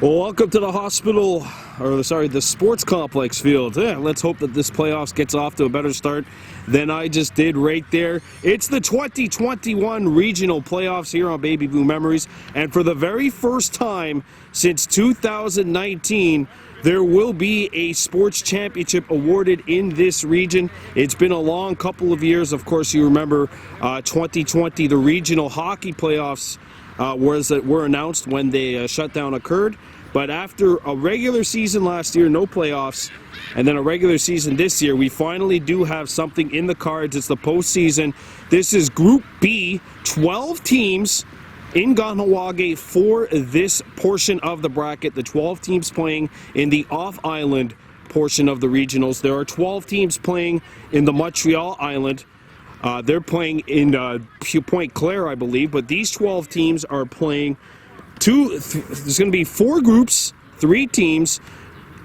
Well, welcome to the the sports complex field. Let's hope that this playoffs gets off to a better start than I just did right there. It's the 2021 regional playoffs here on Baby Blue Memories, and for the very first time since 2019, there will be a sports championship awarded in this region. It's been a long couple of years. Of course, you remember 2020, the regional hockey playoffs were announced when the shutdown occurred. But after a regular season last year, no playoffs, and then a regular season this year, we finally do have something in the cards. It's the postseason. This is Group B, 12 teams in Kahnawake for this portion of the bracket. The 12 teams playing in the off-island portion of the regionals. There are 12 teams playing in the Montreal Island. They're playing in Point Claire, I believe, but these 12 teams are playing there's going to be 4 groups, 3 teams.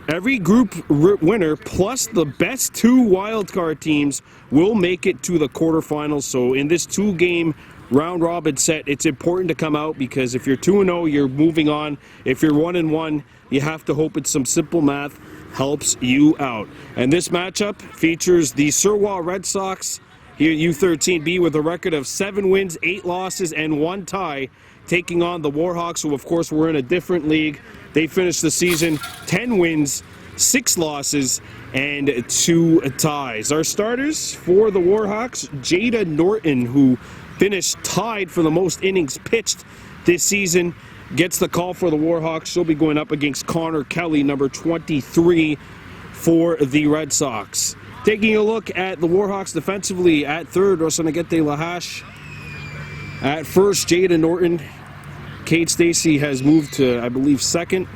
Every group winner plus the best 2 wildcard teams will make it to the quarterfinals. So in this 2-game round-robin set, it's important to come out, because if you're 2-0, you're moving on. If you're 1-1, you have to hope it's some simple math helps you out. And this matchup features the Suroit Red Sox, here U13B, with a record of 7 wins, 8 losses, and 1 tie, taking on the Warhawks, who of course were in a different league. They finished the season 10 wins, 6 losses, and 2 ties. Our starters for the Warhawks, Jada Norton, who finished tied for the most innings pitched this season, gets the call for the Warhawks. She'll be going up against Connor Kelly, number 23 for the Red Sox. Taking a look at the Warhawks defensively, at third, Rosanagete Lahash. At first, Jada Norton. Kate Stacy has moved to, I believe, second.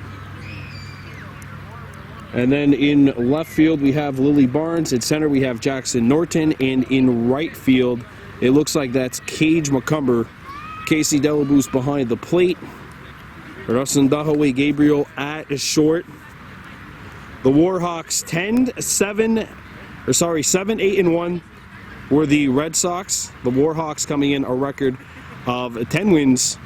And then in left field, we have Lily Barnes. At center, we have Jackson Norton. And in right field, it looks like that's Cage McCumber. Casey Delabouche behind the plate. Russen Dahaway Gabriel at short. The Warhawks 7-8-1 were the Red Sox. The Warhawks coming in a record of 10 wins,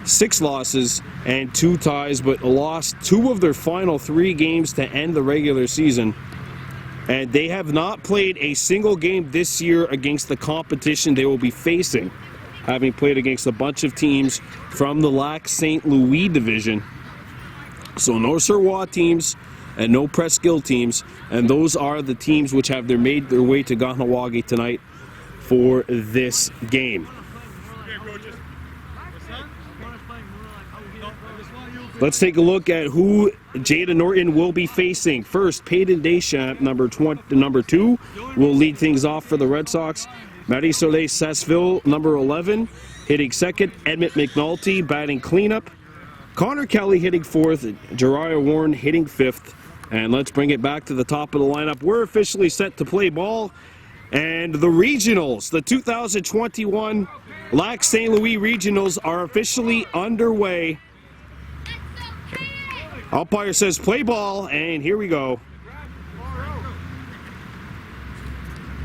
6 losses, and 2 ties, but lost 2 of their final 3 games to end the regular season. And they have not played a single game this year against the competition they will be facing, having played against a bunch of teams from the Lac St-Louis division. So no Suroit teams and no Presqu'Île teams, and those are the teams which have made their way to Kahnawake tonight for this game. Let's take a look at who Jada Norton will be facing. First, Peyton Deschamps, number 2, will lead things off for the Red Sox. Marie-Soleil Sasseville, number 11, hitting second. Edmund McNulty batting cleanup. Connor Kelly hitting fourth. Jariah Warren hitting fifth. And let's bring it back to the top of the lineup. We're officially set to play ball. And the regionals, the 2021 Lac St-Louis Regionals, are officially underway. Umpire says play ball, and here we go.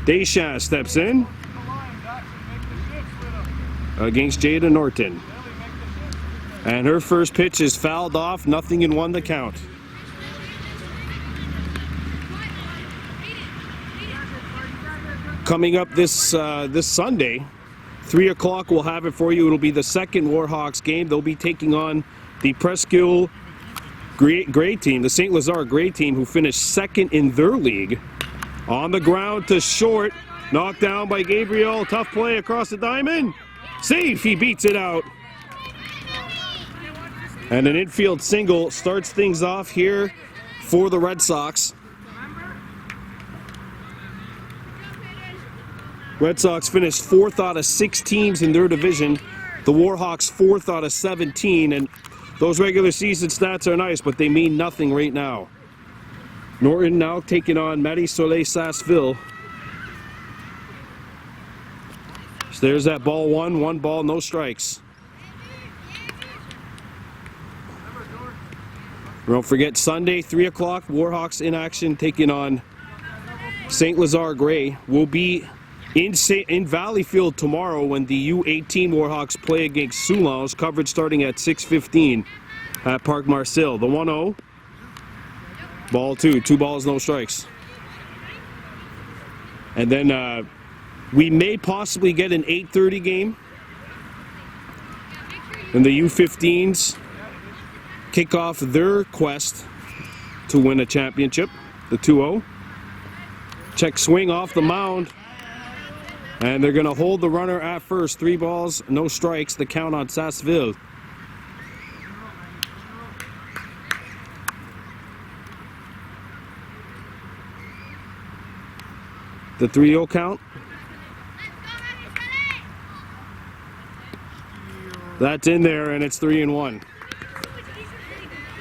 Deschamps steps in against Jada Norton. And her first pitch is fouled off, nothing in 1 to count. Coming up this Sunday, 3 o'clock, we'll have it for you. It'll be the second Warhawks game. They'll be taking on the Presqu'Île Gray team, the St. Lazare Gray team, who finished second in their league. On the ground to short, knocked down by Gabriel. Tough play across the diamond. Safe, he beats it out. And an infield single starts things off here for the Red Sox. Red Sox finished 4th out of 6 teams in their division. The Warhawks 4th out of 17, and those regular season stats are nice, but they mean nothing right now. Norton now taking on Marie-Soleil Sasseville. So there's that ball 1 ball, no strikes. Don't forget, Sunday, 3 o'clock, Warhawks in action taking on St. Lazare Gray. Will be in Valleyfield tomorrow when the U13 Warhawks play against Soulange. Coverage starting at 6:15. at Park Marcel. The 1-0. Ball 2. 2 balls, no strikes. And then we may possibly get an 8:30 game. And the U15s kick off their quest to win a championship. The 2-0. Check swing off the mound. And they're going to hold the runner at first. 3 balls, no strikes. The count on Sasseville. The 3-0 count. That's in there, and it's 3-1.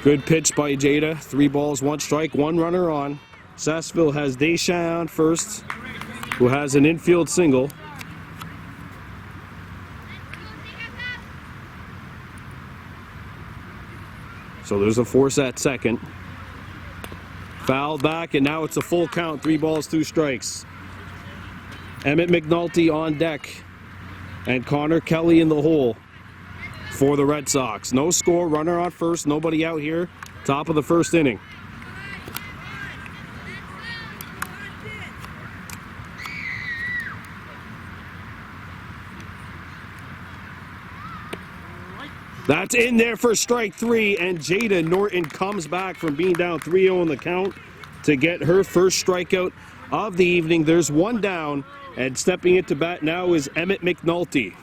Good pitch by Jada. 3 balls, 1 strike, 1 runner on. Sasseville has Deschamps on first, who has an infield single. So there's a force at second. Fouled back, and now it's a full count. 3 balls, 2 strikes. Emmett McNulty on deck, and Connor Kelly in the hole for the Red Sox. No score, runner on first, nobody out here. Top of the first inning. That's in there for strike 3, and Jada Norton comes back from being down 3-0 in the count to get her first strikeout of the evening. There's 1 down, and stepping into bat now is Emmett McNulty.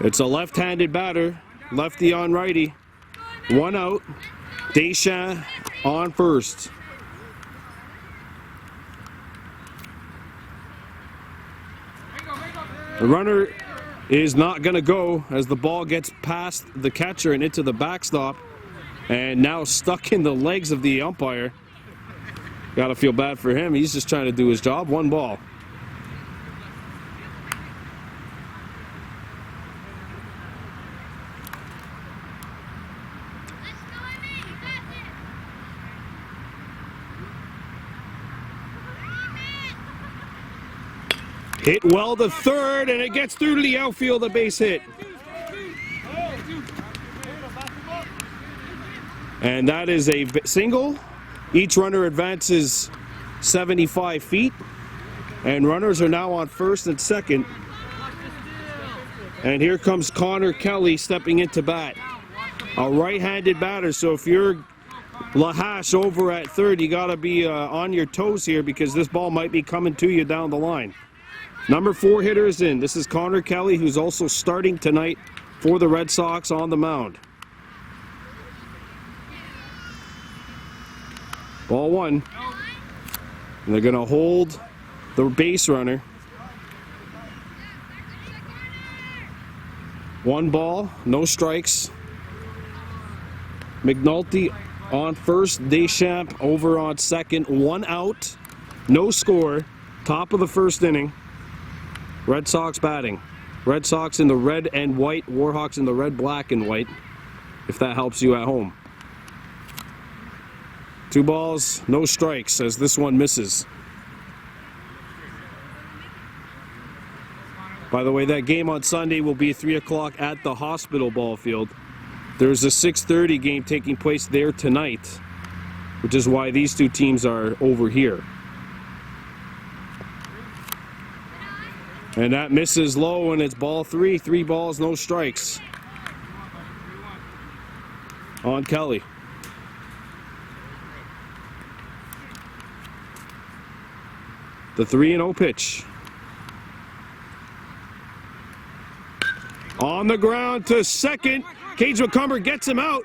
It's a left-handed batter, lefty on righty. 1 out, Deschamps on first. The runner is not going to go as the ball gets past the catcher and into the backstop, and now stuck in the legs of the umpire. Got to feel bad for him. He's just trying to do his job. 1 ball. Hit well to third, and it gets through to the outfield, a base hit. And that is a single. Each runner advances 75 feet. And runners are now on first and second. And here comes Connor Kelly stepping into bat. A right-handed batter, so if you're Lahash over at third, you got to be on your toes here because this ball might be coming to you down the line. Number 4 hitter is in. This is Connor Kelly, who's also starting tonight for the Red Sox on the mound. Ball 1. And they're going to hold the base runner. 1 ball, no strikes. McNulty on first, Deschamps over on second. 1 out, no score. Top of the first inning. Red Sox batting. Red Sox in the red and white, Warhawks in the red, black, and white, if that helps you at home. 2 balls, no strikes, as this one misses. By the way, that game on Sunday will be 3 o'clock at the hospital ball field. There's a 6:30 game taking place there tonight, which is why these 2 teams are over here. And that misses low, and it's ball 3. 3 balls, no strikes on Kelly. The 3-0 pitch. On the ground to second. Cage McCumber gets him out.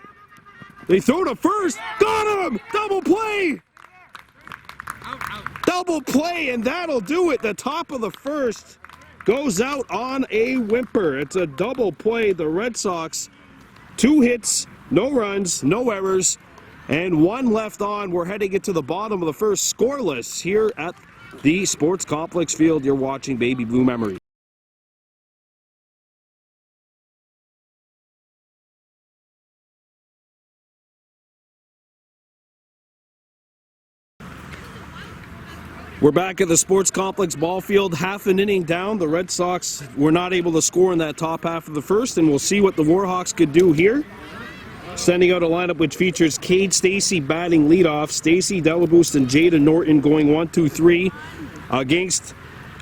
They throw to first. Got him! Double play! Double play, and that'll do it. The top of the first goes out on a whimper. It's a double play. The Red Sox, 2 hits, no runs, no errors, and 1 left on. We're heading into the bottom of the first, scoreless here at the Sports Complex Field. You're watching Baby Blue Memories. We're back at the Sports Complex ball field, half an inning down. The Red Sox were not able to score in that top half of the first, and we'll see what the Warhawks could do here. Sending out a lineup which features Cade Stacy batting leadoff, Stacy Delaboost and Jada Norton going 1-2-3 against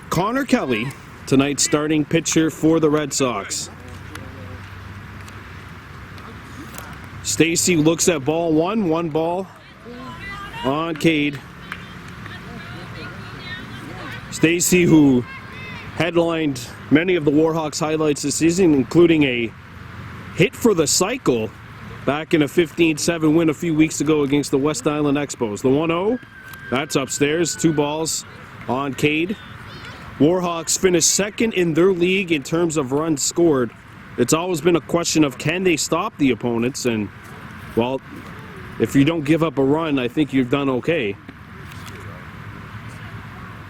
Connor Kelly, tonight's starting pitcher for the Red Sox. Stacy looks at ball one ball on Cade. Stacy, who headlined many of the Warhawks highlights this season, including a hit for the cycle back in a 15-7 win a few weeks ago against the West Island Expos. The 1-0, that's upstairs, 2 balls on Cade. Warhawks finished second in their league in terms of runs scored. It's always been a question of can they stop the opponents, and, well, if you don't give up a run, I think you've done okay.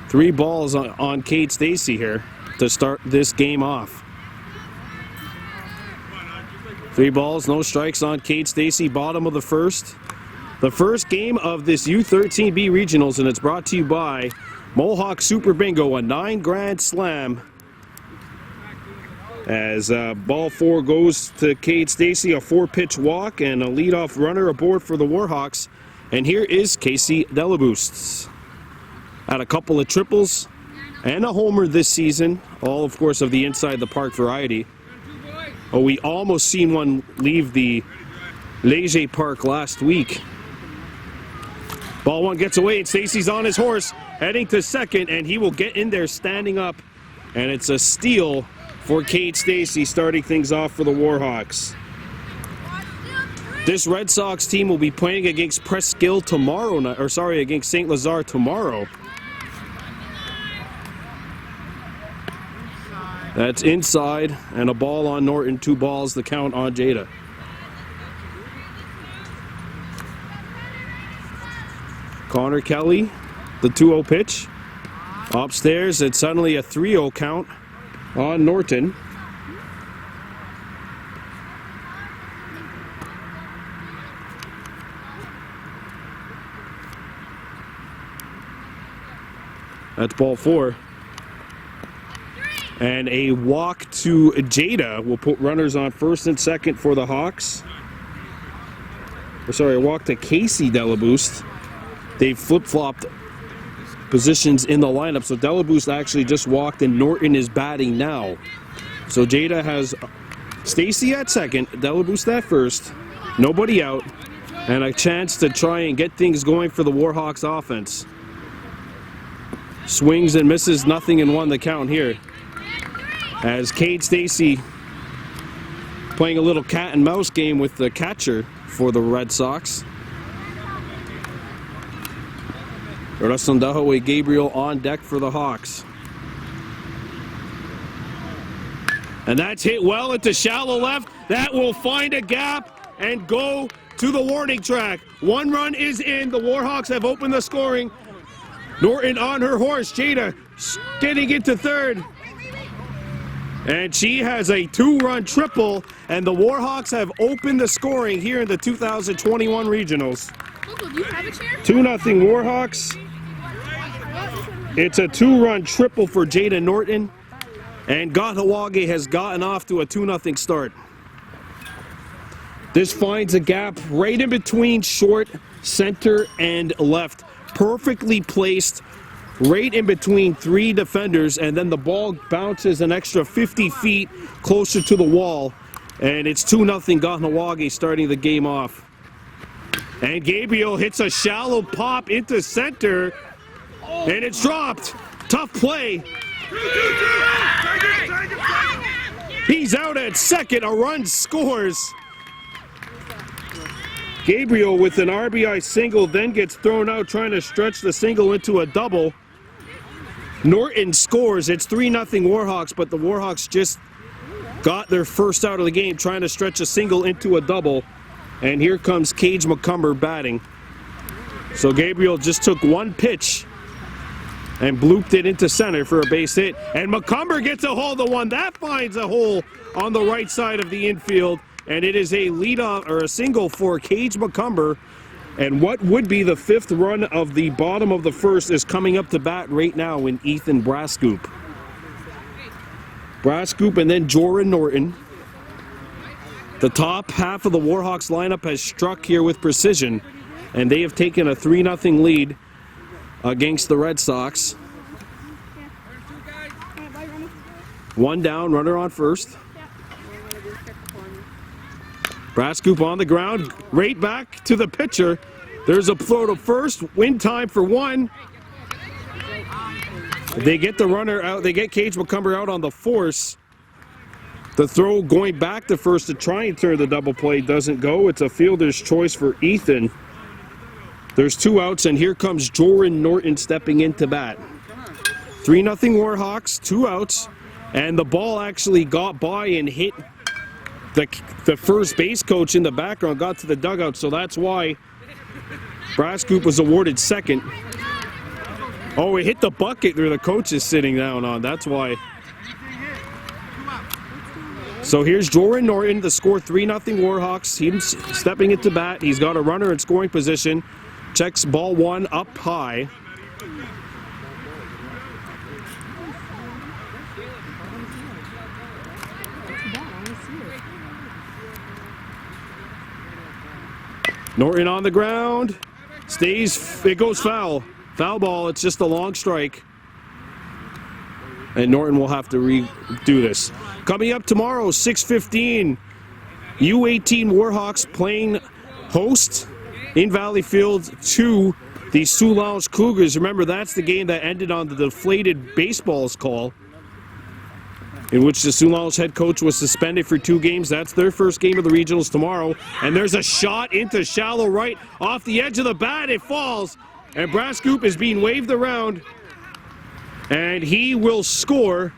3 balls on Cade Stacy here to start this game off. 3 balls, no strikes on Cade Stacy, bottom of the first. The first game of this U13B Regionals, and it's brought to you by Mohawk Super Bingo, a 9 grand slam. As ball 4 goes to Cade Stacy, a 4-pitch walk and a leadoff runner aboard for the Warhawks. And here is Casey Delaboost. Had a couple of triples and a homer this season, all of course of the inside the park variety. Oh, we almost seen one leave the Leger Park last week. Ball 1 gets away and Stacy's on his horse, heading to second, and he will get in there standing up. And it's a steal for Cade Stacy, starting things off for the Warhawks. This Red Sox team will be playing against Presqu'Île tomorrow night, or sorry, against St. Lazare tomorrow. That's inside, and a ball on Norton, 2 balls, the count on Jada. Connor Kelly, the 2-0 pitch. Upstairs, it's suddenly a 3-0 count on Norton. That's ball 4. And a walk to Jada will put runners on first and second for the Hawks. Or sorry, a walk to Casey Delaboost. They've flip-flopped positions in the lineup, so Delaboost actually just walked and Norton is batting now. So Jada has Stacy at second, Delaboost at first, nobody out, and a chance to try and get things going for the Warhawks offense. Swings and misses, nothing in 1 the count here. As Cade Stacy playing a little cat and mouse game with the catcher for the Red Sox. Rasundahoe Gabriel on deck for the Hawks. And that's hit well into shallow left. That will find a gap and go to the warning track. 1 run is in. The Warhawks have opened the scoring. Norton on her horse. Jada getting into third. And she has a 2-run triple, and the Warhawks have opened the scoring here in the 2021 Regionals. 2-0 Warhawks. It's a 2-run triple for Jada Norton, and Kahnawake has gotten off to a 2-0 start. This finds a gap right in between short, center, and left. Perfectly placed right in between 3 defenders, and then the ball bounces an extra 50 feet closer to the wall, and it's 2-0 Kahnawake starting the game off. And Gabriel hits a shallow pop into center, and it's dropped. Tough play. He's out at second. A run scores. Gabriel with an RBI single, then gets thrown out trying to stretch the single into a double. Norton scores. It's 3-0 Warhawks, but the Warhawks just got their first out of the game trying to stretch a single into a double. And here comes Cage McCumber batting. So Gabriel just took 1 pitch and blooped it into center for a base hit. And McCumber gets a hold of one. That finds a hole on the right side of the infield. And it is a leadoff or a single for Cage McCumber. And what would be the 5th run of the bottom of the first is coming up to bat right now in Ethan Brascoop. Brascoop and then Joran Norton. The top half of the Warhawks lineup has struck here with precision, and they have taken a 3-0 lead against the Red Sox. 1 down, runner on first. Brascoop on the ground, right back to the pitcher. There's a throw to first, win time for 1. They get the runner out, they get Cage McCumber out on the force. The throw going back to first to try and turn the double play doesn't go. It's a fielder's choice for Ethan. There's 2 outs, and here comes Joran Norton stepping into bat. 3-0 Warhawks, 2 outs, and the ball actually got by and hit the first base coach in the background, got to the dugout, so that's why Brascoop was awarded second. Oh, it hit the bucket where the coach is sitting down on, that's why. So here's Joran Norton, the score 3-0 Warhawks. He's stepping into bat, he's got a runner in scoring position. Checks ball 1 up high. Norton on the ground. Stays, it goes foul. Foul ball, it's just a long strike. And Norton will have to redo this. Coming up tomorrow, 6:15, U13 Warhawks playing host in Valley Field to the Sioux Cougars. Remember, that's the game that ended on the deflated baseballs call, in which the Sioux head coach was suspended for 2 games. That's their first game of the regionals tomorrow. And there's a shot into shallow right off the edge of the bat. It falls, and Brascoop is being waved around, and he will score.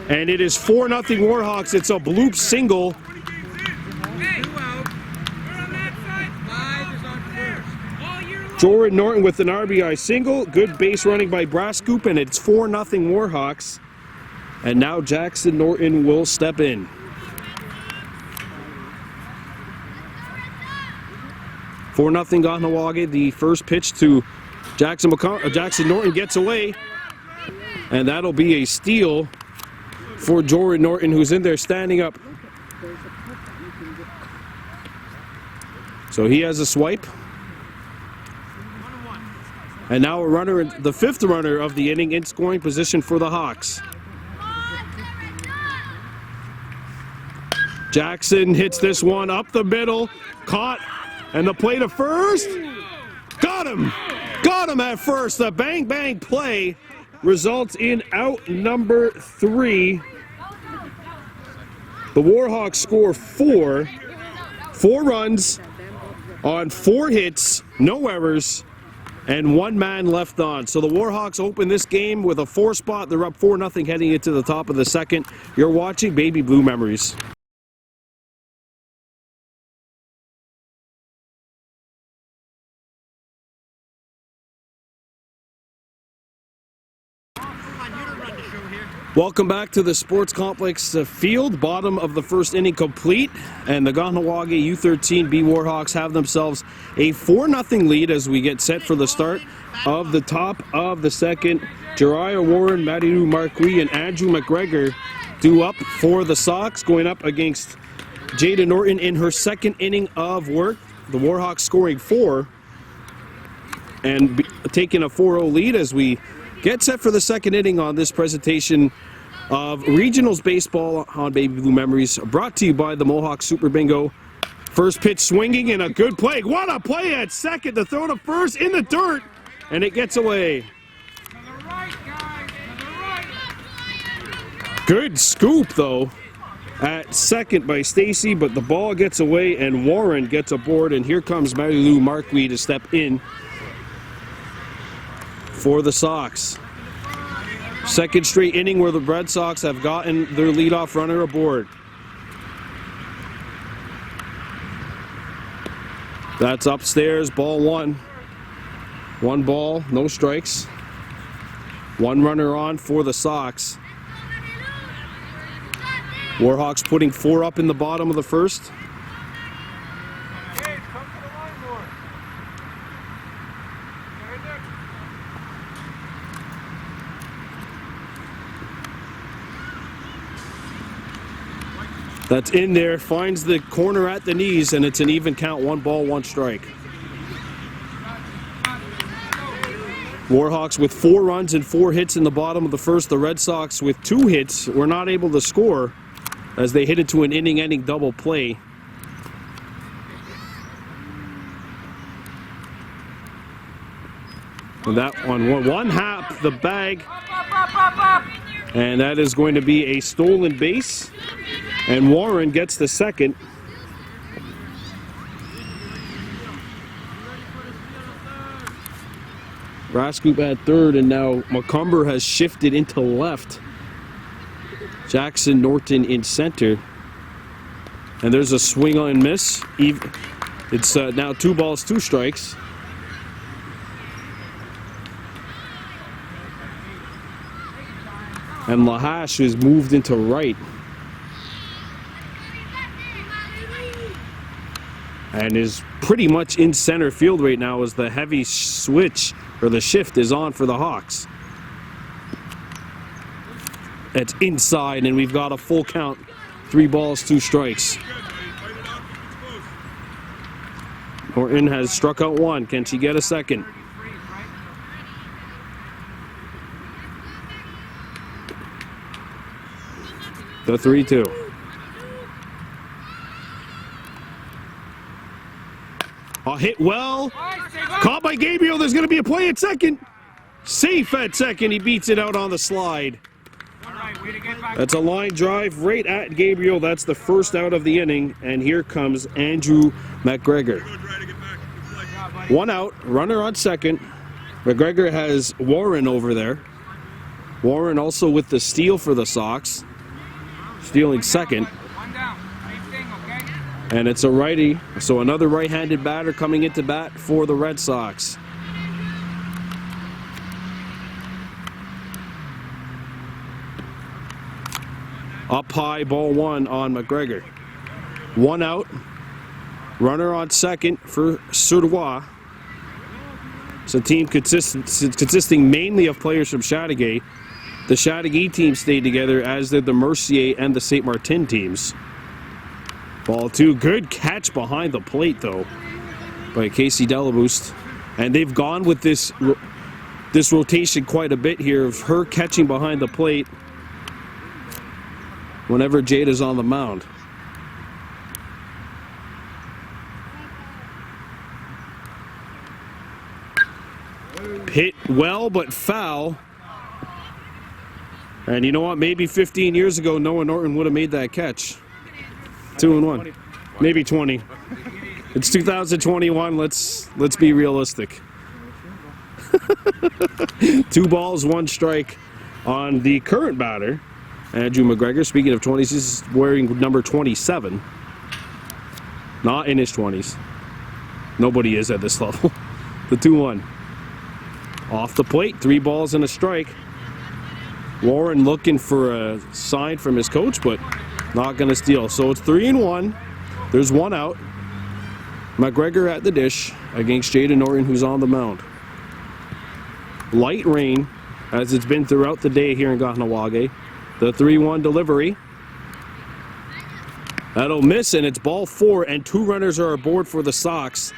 And it is 4-0 Warhawks. It's a bloop single. Joran Norton with an RBI single. Good base running by Brascoop, and it's 4-0 Warhawks. And now Jackson Norton will step in. Four nothing Kahnawake. The first pitch to Jackson Norton gets away, and that'll be a steal for Joran Norton, who's in there standing up. So he has a swipe. And now a runner, the 5th runner of the inning, in scoring position for the Hawks. Jackson hits this one up the middle, caught, and the play to first. Got him! Got him at first. The bang bang play results in out number 3. The Warhawks score 4 runs on 4 hits, no errors, and 1 man left on. So the Warhawks open this game with a 4 spot. They're up 4-0 heading into the top of the second. You're watching Baby Blue Memories. Welcome back to the Sports Complex field. Bottom of the first inning complete, and the Kahnawake U13 B Warhawks have themselves a 4-0 lead as we get set for the start of the top of the second. Jariah Warren, Madiru Marquis, and Andrew McGregor due up for the Sox, going up against Jada Norton in her second inning of work. The Warhawks scoring 4 and taking a 4-0 lead as we get set for the second inning on this presentation of Regionals Baseball on Baby Blue Memories, brought to you by the Mohawk Super Bingo. First pitch swinging and a good play. What a play at second. The throw to first in the dirt, and it gets away. Good scoop, though, at second by Stacy, but the ball gets away, and Warren gets aboard, and here comes Marilu Marquis to step in for the Sox. Second straight inning where the Red Sox have gotten their leadoff runner aboard. That's upstairs, ball 1. 1 ball, no strikes. 1 runner on for the Sox. Warhawks putting 4 up in the bottom of the first. That's in there, finds the corner at the knees, and it's an even count, 1 ball, 1 strike. Warhawks with 4 runs and 4 hits in the bottom of the first. The Red Sox with 2 hits were not able to score as they hit into an inning-ending double play. And that one hap the bag, and that is going to be a stolen base, and Warren gets the second. Rascoop at third, and now McCumber has shifted into left. Jackson Norton in center. And there's a swing on miss. It's now 2 balls, 2 strikes. And Lahash is moved into right. And is pretty much in center field right now as the heavy switch, or the shift, is on for the Hawks. It's inside, and we've got a full count. 3 balls, 2 strikes. Norton has struck out 1. Can she get a second? The 3-2. A hit well. Caught by Gabriel. There's going to be a play at second. Safe at second. He beats it out on the slide. That's a line drive right at Gabriel. That's the first out of the inning. And here comes Andrew McGregor. 1 out. Runner on second. McGregor has Warren over there. Warren also with the steal for the Sox. Stealing second. And it's a righty, so another right-handed batter coming into bat for the Red Sox. Up high, ball 1 on McGregor. 1 out. Runner on second for Suroit. It's a team consisting mainly of players from Chateauguay. The Chateauguay team stayed together, as did the Mercier and the St. Martin teams. Ball 2. Good catch behind the plate, though, by Casey Delaboost. And they've gone with this rotation quite a bit here, of her catching behind the plate whenever Jade is on the mound. Hit well, but foul. And you know what? Maybe 15 years ago, Noah Norton would have made that catch. 2-1. Maybe 20. It's 2021. Let's be realistic. 2 balls, 1 strike on the current batter, Andrew McGregor. Speaking of 20s, he's wearing number 27. Not in his 20s. Nobody is at this level. The 2-1. Off the plate, 3 balls and a strike. Warren looking for a sign from his coach, but not going to steal. So it's 3-1. There's 1 out. McGregor at the dish against Jaden Norton, who's on the mound. Light rain, as it's been throughout the day here in Kahnawake. The 3-1 delivery. That'll miss, and it's ball 4, and 2 runners are aboard for the Sox.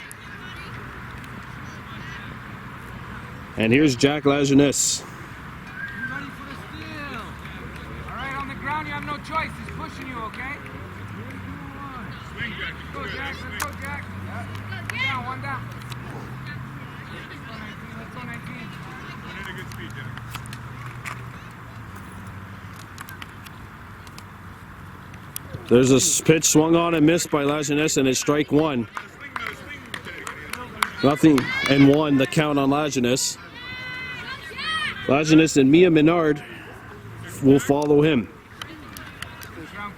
And here's Jack Lajeunesse. You have no choice. He's pushing you, okay? Swing, Jack. Let's go, Jack. Let's go, Jack. Yeah. 1 down. Let's go, 19. One in a good speed, Jack. There's a pitch swung on and missed by Lajeunesse, and it's strike 1. Nothing and 1, the count on Lajeunesse. Lajeunesse and Mia Menard will follow him.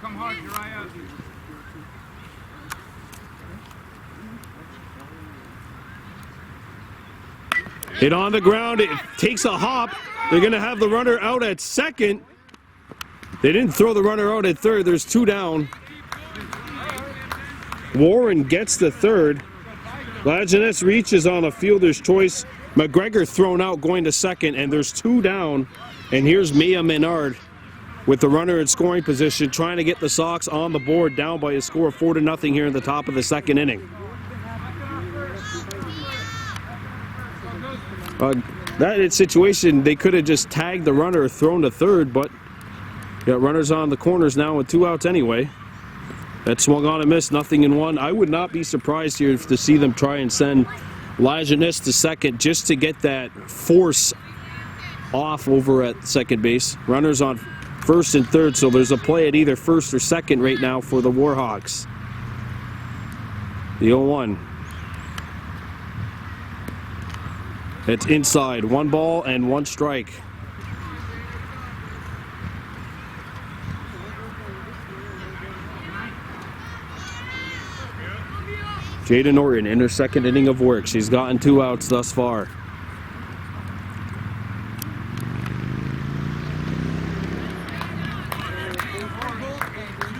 Come hard, Uriah. Hit on the ground. It takes a hop. They're going to have the runner out at second. They didn't throw the runner out at third. There's 2 down. Warren gets the third. Lajeunesse reaches on a fielder's choice. McGregor thrown out going to second, and there's 2 down. And here's Mia Menard with the runner in scoring position, trying to get the Sox on the board, down by a score of 4-0 here in the top of the second inning. That situation, they could have just tagged the runner, thrown to third, but got runners on the corners now with 2 outs anyway. That swung on and missed, nothing in one. I would not be surprised here to see them try and send Lajeunesse to second just to get that force off over at second base. Runners on first and third, so there's a play at either first or second right now for the Warhawks. The 0-1. It's inside. 1 ball and 1 strike. Jada Norton in her second inning of work. She's gotten 2 outs thus far.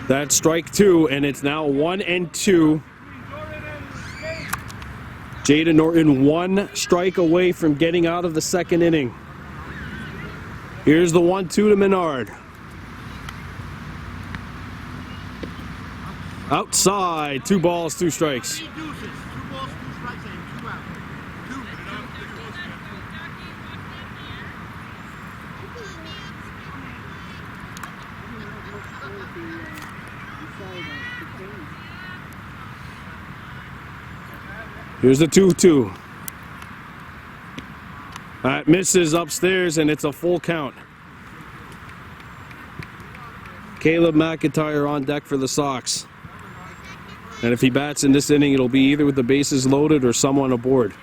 That's strike 2, and it's now 1-2. Jada Norton 1 strike away from getting out of the second inning. Here's the 1-2 to Menard. Outside, 2 balls, 2 strikes. Here's the 2-2. That misses upstairs, and it's a full count. Caleb McIntyre on deck for the Sox. And if he bats in this inning, it'll be either with the bases loaded or someone aboard,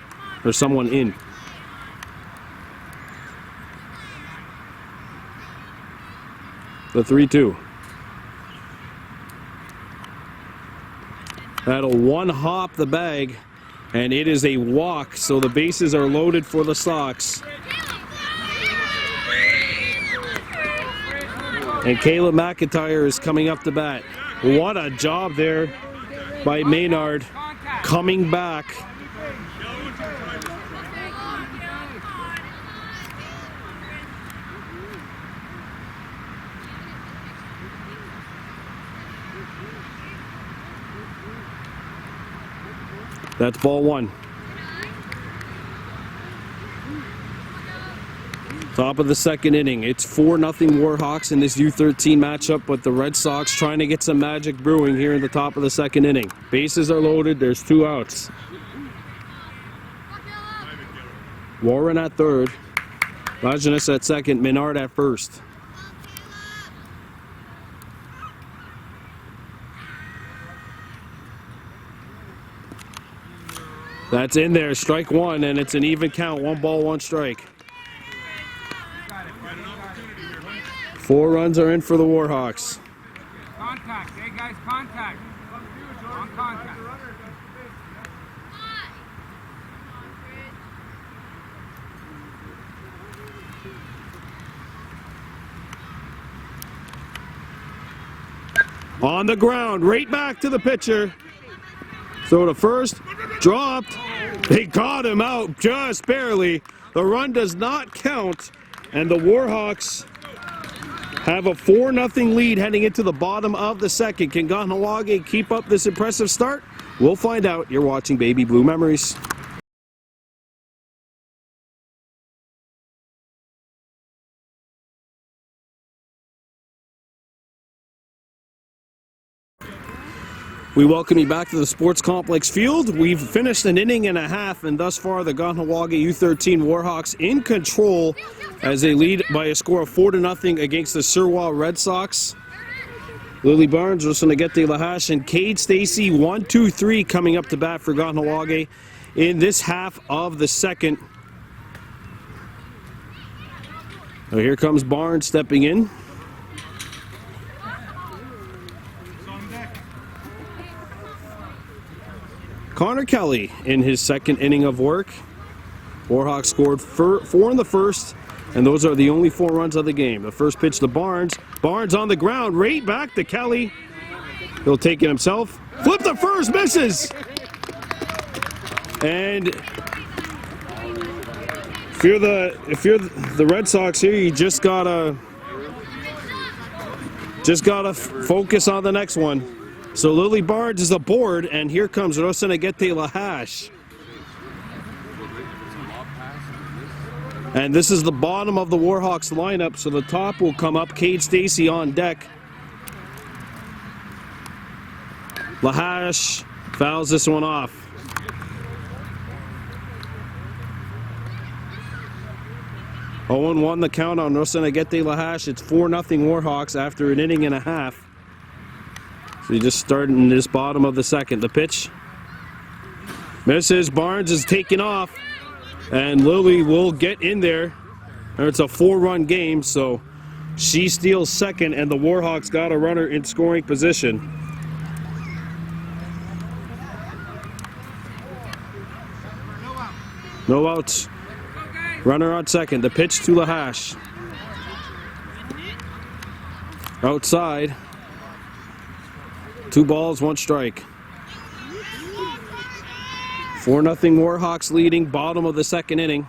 or someone in. The 3-2. That'll one-hop the bag, and it is a walk, so the bases are loaded for the Sox. And Caleb McIntyre is coming up to bat. What a job there by Maynard, coming back. That's ball 1. Top of the second inning. It's 4-0 Warhawks in this U13 matchup, but the Red Sox trying to get some magic brewing here in the top of the second inning. Bases are loaded. There's 2 outs. Warren at third. Lajeunesse at second. Menard at first. That's in there. Strike 1, and it's an even count. 1 ball, 1 strike. 4 runs are in for the Warhawks. Contact. Hey, guys, contact. On contact. On the ground, right back to the pitcher. So the first, dropped. They got him out just barely. The run does not count, and the Warhawks have a 4-0 lead heading into the bottom of the second. Can Kahnawake keep up this impressive start? We'll find out. You're watching Baby Blue Memories. We welcome you back to the Sports Complex Field. We've finished an inning and a half, and thus far the Kahnawake U13 Warhawks in control as they lead by a score of 4-0 against the Suroit Red Sox. Lily Barnes, Rosanagete Lahash, and Cade Stacy, 1-2-3 coming up to bat for Kahnawake in this half of the second. So here comes Barnes stepping in. Connor Kelly in his second inning of work. Warhawks scored 4 in the first, and those are the only 4 runs of the game. The first pitch to Barnes. Barnes on the ground, right back to Kelly. He'll take it himself. Flip the first, misses! And if you're the Red Sox here, you just gotta Just got to focus on the next one. So Lily Barnes is aboard, and here comes Rosanagete Lahash. And this is the bottom of the Warhawks lineup, so the top will come up. Cade Stacy on deck. Lahash fouls this one off. Owen won the count on Rosanagete Lahash. It's 4-0 Warhawks after an inning and a half. So you just start in this bottom of the second. The pitch misses. Barnes is taken off, and Lily will get in there. And it's a 4-run game, so she steals second, and the Warhawks got a runner in scoring position. No outs. Runner on second. The pitch to Lahash. Outside. 2 balls, 1 strike. 4-0 Warhawks leading, bottom of the second inning.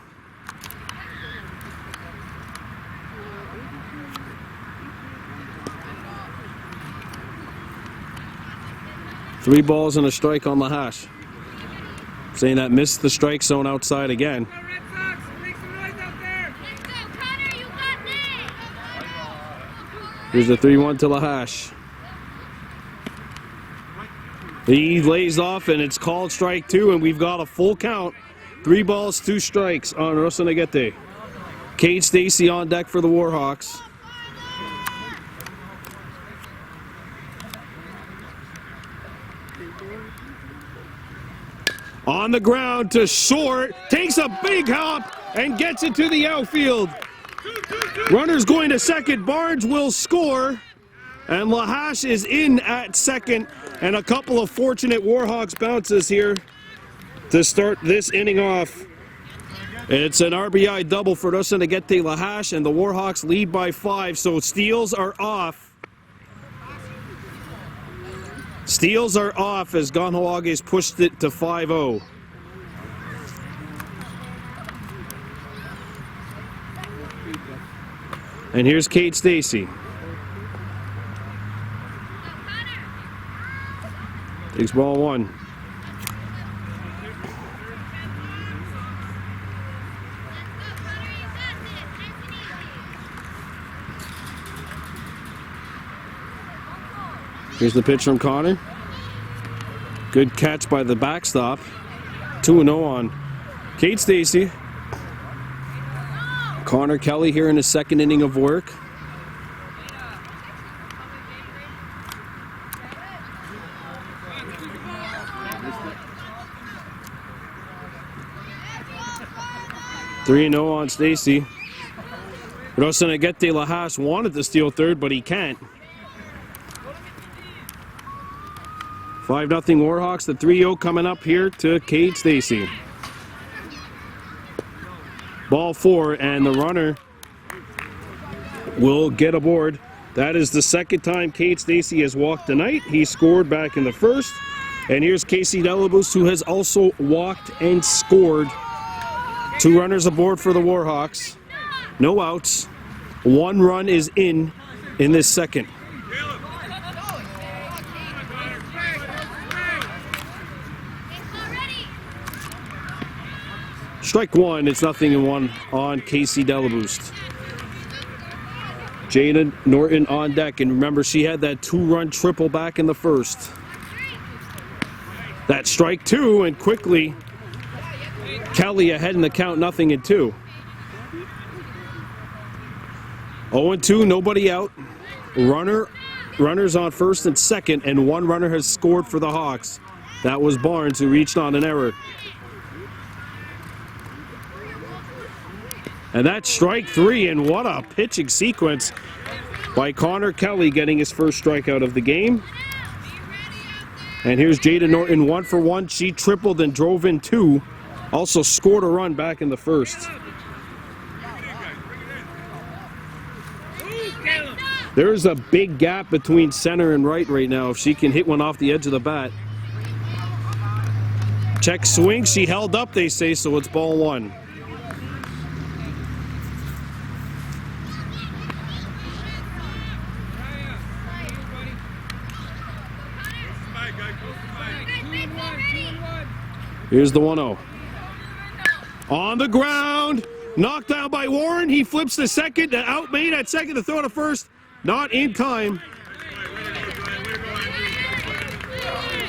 Three balls and a strike on Lahash. Saying that missed the strike zone outside again. Here's the 3-1 to Lahash. He lays off, and it's called strike 2, and we've got a full count. 3 balls, 2 strikes on Rosanagete. Cade Stacy on deck for the Warhawks. On the ground to short, takes a big hop and gets it to the outfield. Runner's going to second. Barnes will score, and Lahash is in at second. And a couple of fortunate Warhawks bounces here to start this inning off. It's an RBI double for Rosanagete Lahash, and the Warhawks lead by 5, so steals are off. Steals are off as Kahnawake pushed it to 5-0. And here's Cade Stacy. Takes ball 1. Here's the pitch from Connor. Good catch by the backstop. 2-0 on Cade Stacy. Connor Kelly here in his second inning of work. Three 3-0 on Stacy. Rosanagete Lahash wanted to steal third, but he can't. 5-0 Warhawks. The 3-0 coming up here to Cade Stacy. Ball 4, and the runner will get aboard. That is the second time Cade Stacy has walked tonight. He scored back in the first. And here's Casey Delabus, who has also walked and scored. 2 runners aboard for the Warhawks. No outs. 1 run is in this second. Strike 1, it's 0-1 on Casey Delaboost. Jada Norton on deck, and remember, she had that 2-run triple back in the first. That's strike 2, and quickly Kelly ahead in the count, 0-2. 0-2, nobody out. Runners on first and second, and 1 runner has scored for the Hawks. That was Barnes, who reached on an error. And that's strike 3, and what a pitching sequence by Connor Kelly, getting his first strikeout of the game. And here's Jada Norton, 1 for 1. She tripled and drove in 2. Also scored a run back in the first. There's a big gap between center and right now. If she can hit one off the edge of the bat. Check swing, she held up, they say, so it's ball 1. Here's the 1-0. On the ground. Knocked down by Warren. He flips to second. Outmade at second to throw to first. Not in time.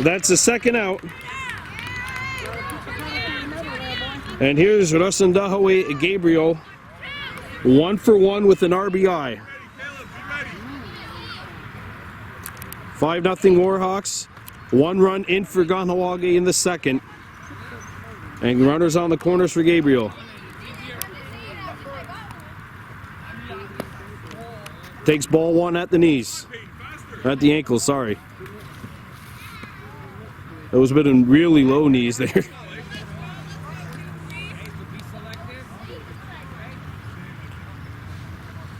That's the second out. And here's Rasendahawe Gabriel. 1 for 1 with an RBI. 5-0 Warhawks. 1 run in for Kahnawake in the second. And runners on the corners for Gabriel. Takes ball 1 at the knees. At the ankle, sorry. That was a bit of really low knees there.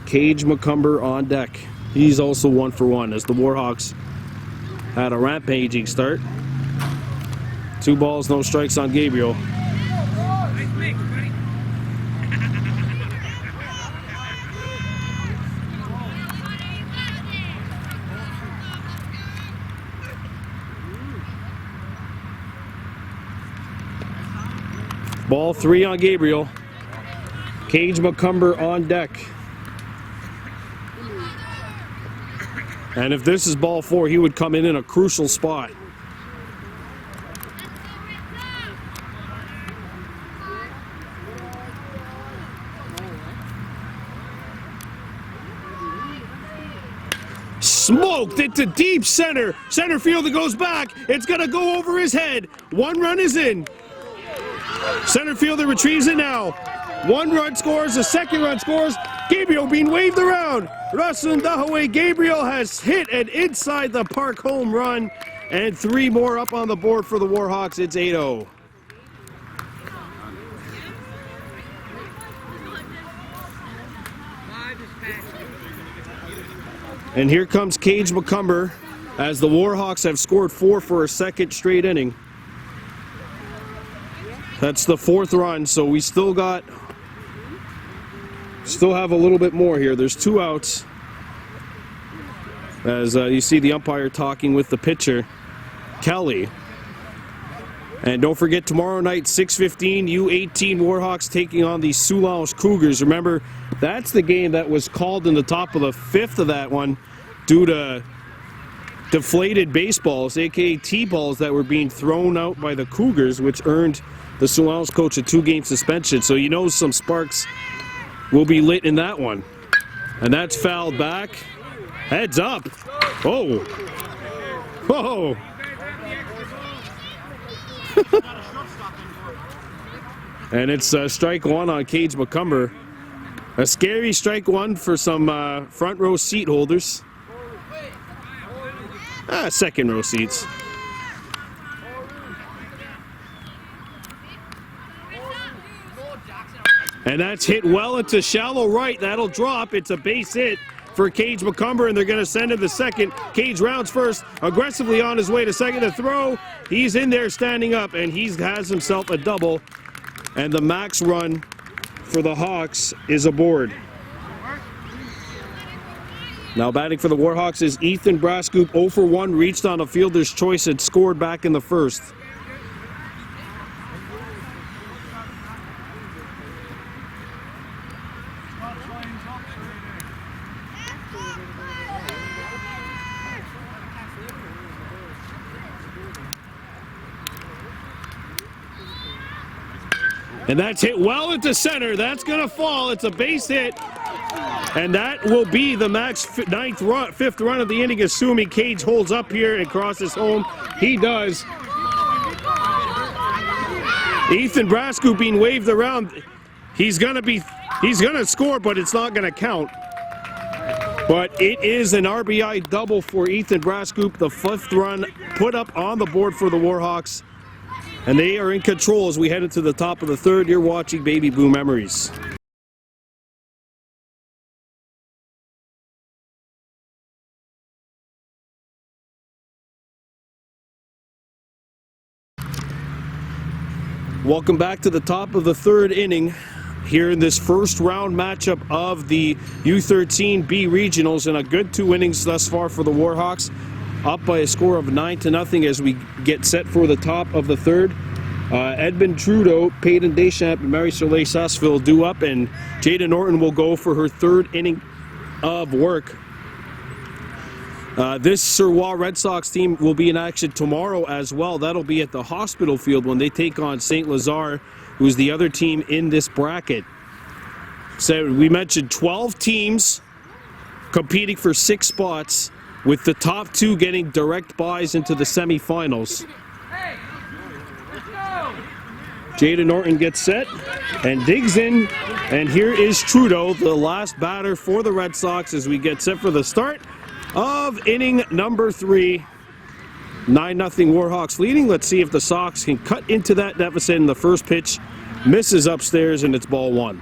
Cage McCumber on deck. He's also 1 for 1 as the Warhawks had a rampaging start. 2 balls, no strikes on Gabriel. Ball 3 on Gabriel. Cage McCumber on deck. And if this is ball 4, he would come in a crucial spot. Smoked into deep center. Center fielder goes back. It's going to go over his head. 1 run is in. Center fielder retrieves it now. 1 run scores, a 2nd run scores. Gabriel being waved around. Rasendahawe Gabriel has hit an inside the park home run. And 3 more up on the board for the Warhawks. It's 8-0. And here comes Cage McCumber as the Warhawks have scored 4 for a 2nd straight inning. That's the 4th run, so we still have a little bit more here. There's 2 outs. As you see the umpire talking with the pitcher, Kelly. And don't forget, tomorrow night, 6:15, U13 Warhawks taking on the Suroit Cougars. Remember, that's the game that was called in the top of the 5th of that one due to deflated baseballs, aka T-balls, that were being thrown out by the Cougars, which earned the Suroit coach a 2-game suspension. So you know some sparks will be lit in that one. And that's fouled back. Heads up. Oh. Whoa. And it's strike 1 on Cage McCumber. A scary strike 1 for some front row seat holders. 2nd row seats. And that's hit well into shallow right. That'll drop. It's a base hit for Cage McCumber, and they're going to send him to second. Cage rounds first, aggressively on his way to second to throw. He's in there standing up, and he has himself a double. And the max run for the Hawks is aboard. Now batting for the Warhawks is Ethan Brascoop. 0 for 1, reached on a fielder's choice and scored back in the 1st. And that's hit well into center. That's going to fall. It's a base hit. And that will be the max 5th run of the inning, assuming Cage holds up here and crosses home. He does. Ethan Brascoop being waved around. He's going to score, but it's not going to count. But it is an RBI double for Ethan Brascoop, the 5th run put up on the board for the Warhawks. And they are in control as we head into the top of the 3rd. You're watching Baby Blue Memories. Welcome back to the top of the 3rd inning here in this 1st round matchup of the U13 B Regionals, and a good 2 innings thus far for the Warhawks. up by a score of 9-0 as we get set for the top of the third. Edmund Trudeau, Peyton Deschamps, and Marie-Soleil Sasseville due up, and Jada Norton will go for her third inning of work. This Suroit Red Sox team will be in action tomorrow as well. That'll be at the hospital field when they take on St. Lazare, who's the other team in this bracket. So we mentioned 12 teams competing for 6 spots, with the top 2 getting direct buys into the semifinals. Jada Norton gets set and digs in, and here is Trudeau, the last batter for the Red Sox, as we get set for the start of inning number 3. 9-0 Warhawks leading. Let's see if the Sox can cut into that deficit. In the first pitch misses upstairs, and it's ball 1.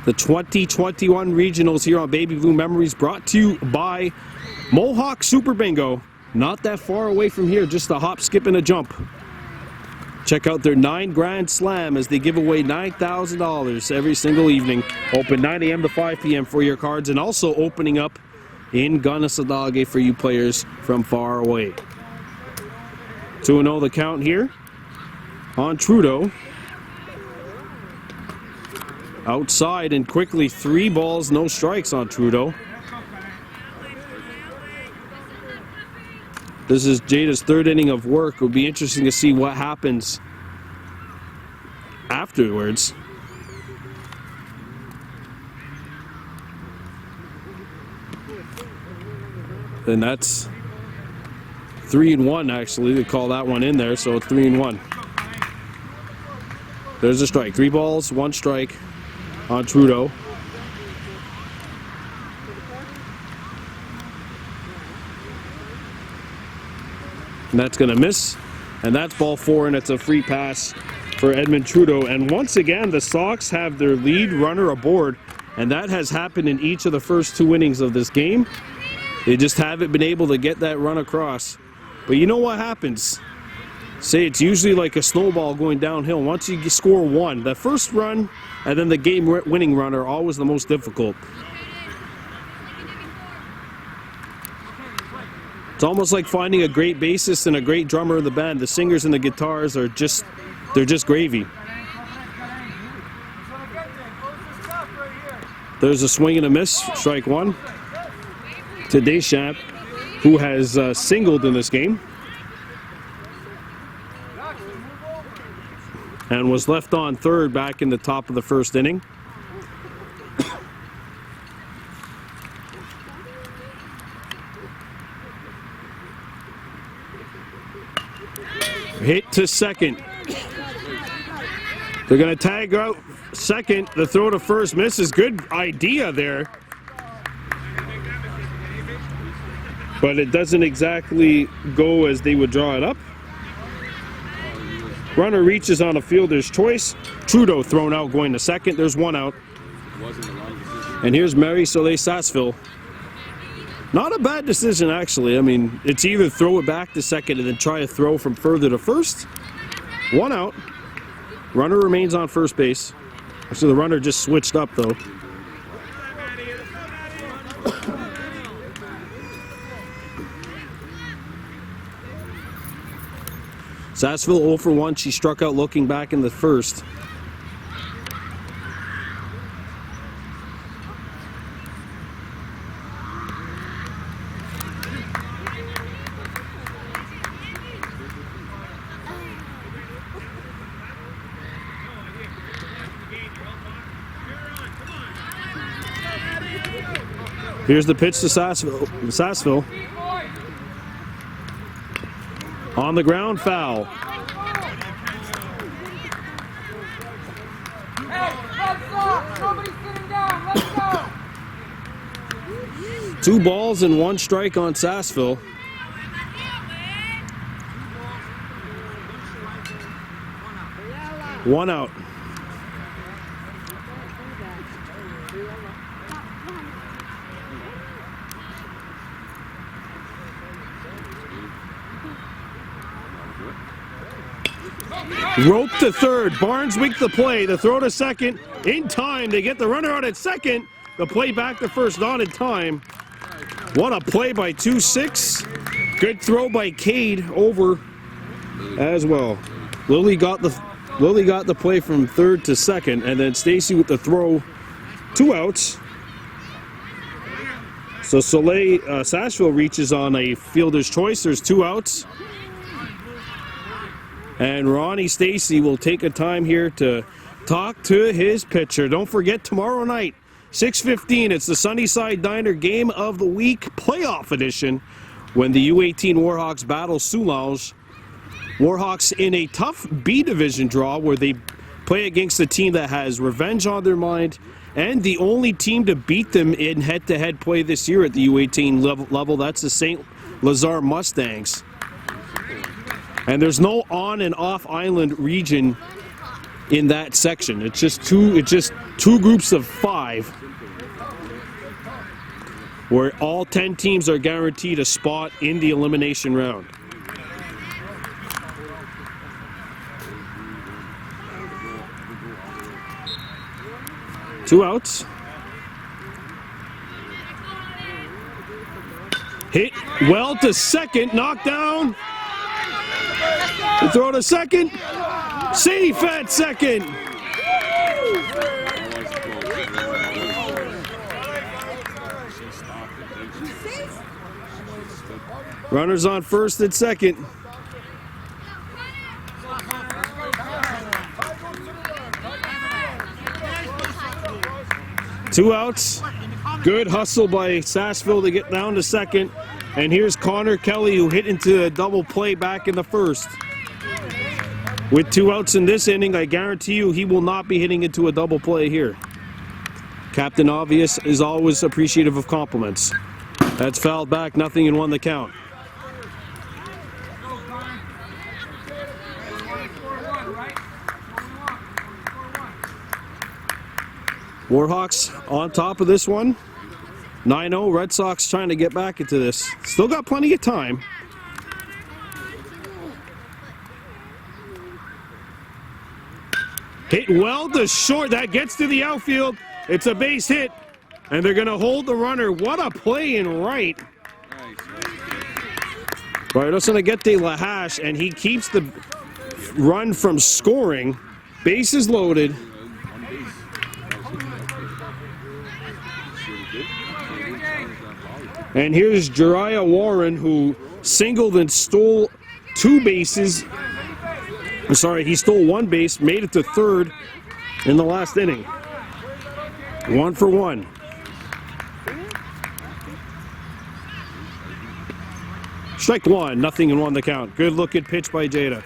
The 2021 Regionals here on Baby Blue Memories, brought to you by Mohawk Super Bingo. Not that far away from here, just a hop, skip, and a jump. Check out their 9 Grand Slam as they give away $9,000 every single evening. Open 9 a.m. to 5 p.m. for your cards, and also opening up in Kahnawake for you players from far away. 2-0 the count here on Trudeau. Outside and quickly, 3 balls, no strikes on Trudeau. This is Jada's third inning of work. It'll be interesting to see what happens afterwards. And that's 3-1 actually. They call that one in there, so it's 3-1. There's a strike. 3 balls, 1 strike on Trudeau. And that's going to miss, and that's ball 4, and it's a free pass for Edmund Trudeau. And once again, the Sox have their lead runner aboard, and that has happened in each of the first 2 innings of this game. They just haven't been able to get that run across. But you know what happens? Say it's usually like a snowball going downhill. Once you score 1, the first run and then the game-winning run are always the most difficult. It's almost like finding a great bassist and a great drummer in the band. The singers and the guitars are just, they're just gravy. There's a swing and a miss, strike 1 to Deschamps, who has singled in this game and was left on third back in the top of the first inning. Hit to second. They're going to tag out second. The throw to first misses. Good idea there. But it doesn't exactly go as they would draw it up. Runner reaches on a fielder's choice. Trudeau thrown out going to second. There's 1 out. And here's Marie-Soleil Sasseville. Not a bad decision, actually. I mean, it's either throw it back to second and then try a throw from further to first. 1 out. Runner remains on first base. So the runner just switched up, though. Sasseville 0 for 1. She struck out looking back in the first. Here's the pitch to Sasseville. On the ground, foul. Hey, let's go! Nobody's sitting down. Let's go! 2 balls and 1 strike on Sasseville. One out. Rope to third. Barneswick the play. The throw to second in time. They get the runner out at second. The play back to first, not in time. What a play by 2-6. Good throw by Cade over as well. Lily got the play from third to second, and then Stacy with the throw, 2 outs. So Soleil Sashville reaches on a fielder's choice. There's 2 outs. And Ronnie Stacy will take a time here to talk to his pitcher. Don't forget, tomorrow night, 6:15, it's the Sunnyside Diner Game of the Week playoff edition when the U18 Warhawks battle Soulange. Warhawks in a tough B division draw where they play against a team that has revenge on their mind and the only team to beat them in head-to-head play this year at the U18 level, that's the St. Lazare Mustangs. And there's no on and off island region in that section. It's just two groups of 5 where all 10 teams are guaranteed a spot in the elimination round. Two outs. Hit well to second, knocked down. The throw to second. Safe at second. Runners on first and second. Two outs. Good hustle by Sassville to get down to second. And here's Connor Kelly, who hit into a double play back in the first. With 2 outs in this inning, I guarantee you he will not be hitting into a double play here. Captain Obvious is always appreciative of compliments. That's fouled back, 0-1 the count. Warhawks on top of this one. 9-0, Red Sox trying to get back into this. Still got plenty of time. Hit well to short. That gets to the outfield. It's a base hit. And they're going to hold the runner. What a play in right. Bardosanagete Lahash, and he keeps the run from scoring. Bases loaded. And here's Jariah Warren, who singled and stole 2 bases. Sorry, he stole 1 base, made it to third in the last inning. 1 for 1. Strike 1, 0-1 the count. Good looking pitch by Jada.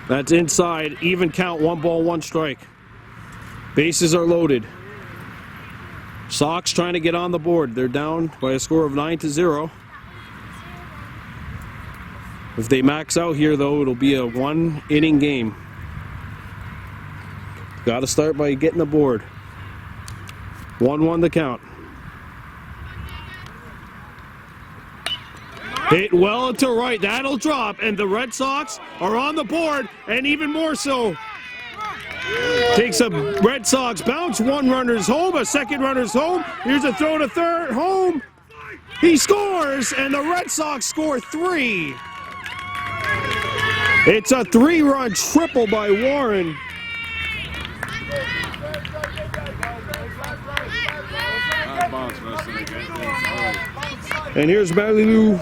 That's inside, even count, 1 ball, 1 strike. Bases are loaded. Sox trying to get on the board. They're down by a score of 9-0. If they max out here, though, it'll be a 1-inning game. Got to start by getting the board. 1-1 the count. Hit well to right. That'll drop, and the Red Sox are on the board, and even more so. Takes a Red Sox bounce. 1 runner's home, a 2nd runner's home. Here's a throw to third, home. He scores, and the Red Sox score 3. It's a 3-run triple by Warren. And here's Malilu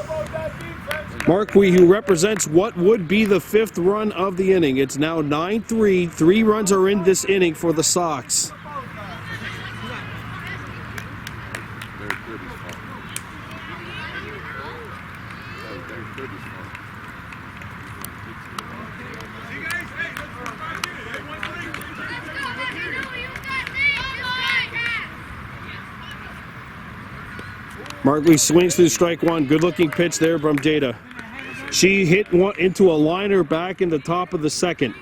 Marquis, who represents what would be the 5th run of the inning. It's now 9-3. 3 runs are in this inning for the Sox. Markley swings through strike 1. Good looking pitch there from Jada. She hit one into a liner back in the top of the 2nd.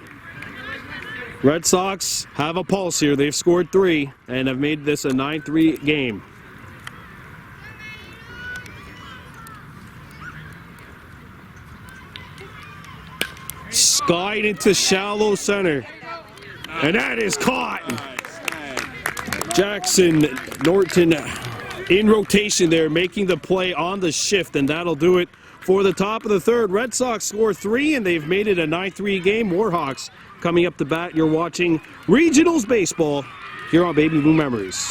Red Sox have a pulse here. They've scored 3 and have made this a 9-3 game. Guide into shallow center. And that is caught. Jackson Norton in rotation there, making the play on the shift, and that'll do it for the top of the third. Red Sox score 3, and they've made it a 9-3 game. Warhawks coming up to bat. You're watching Regionals Baseball here on Baby Blue Memories.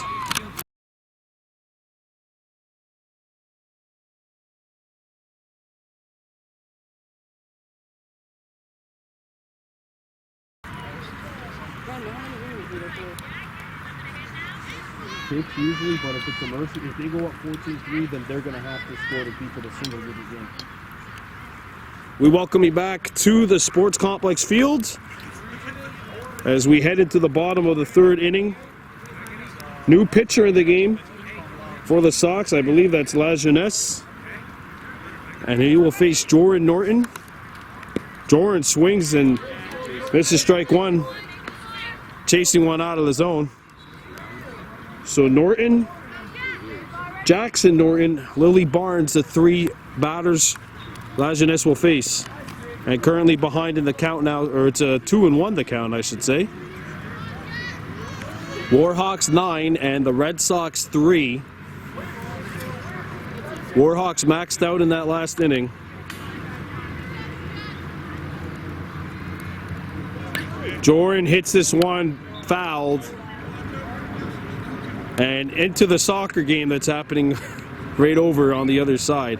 Pitch usually, but if it's a mercy, if they go up 14-3, then they're going to have to score to keep it a single-digit game. We welcome you back to the Sports Complex field as we head into the bottom of the third inning. New pitcher in the game for the Sox, I believe that's La Jeunesse, and he will face Jordan Norton. Jordan swings and misses strike one, chasing one out of the zone. So Norton, Jackson Norton, Lily Barnes, the 3 batters La Jeunesse will face. And currently behind in the count now, or it's a 2-1 the count, I should say. Warhawks 9 and the Red Sox 3. Warhawks maxed out in that last inning. Jordan hits this one, fouled. And into the soccer game that's happening right over on the other side.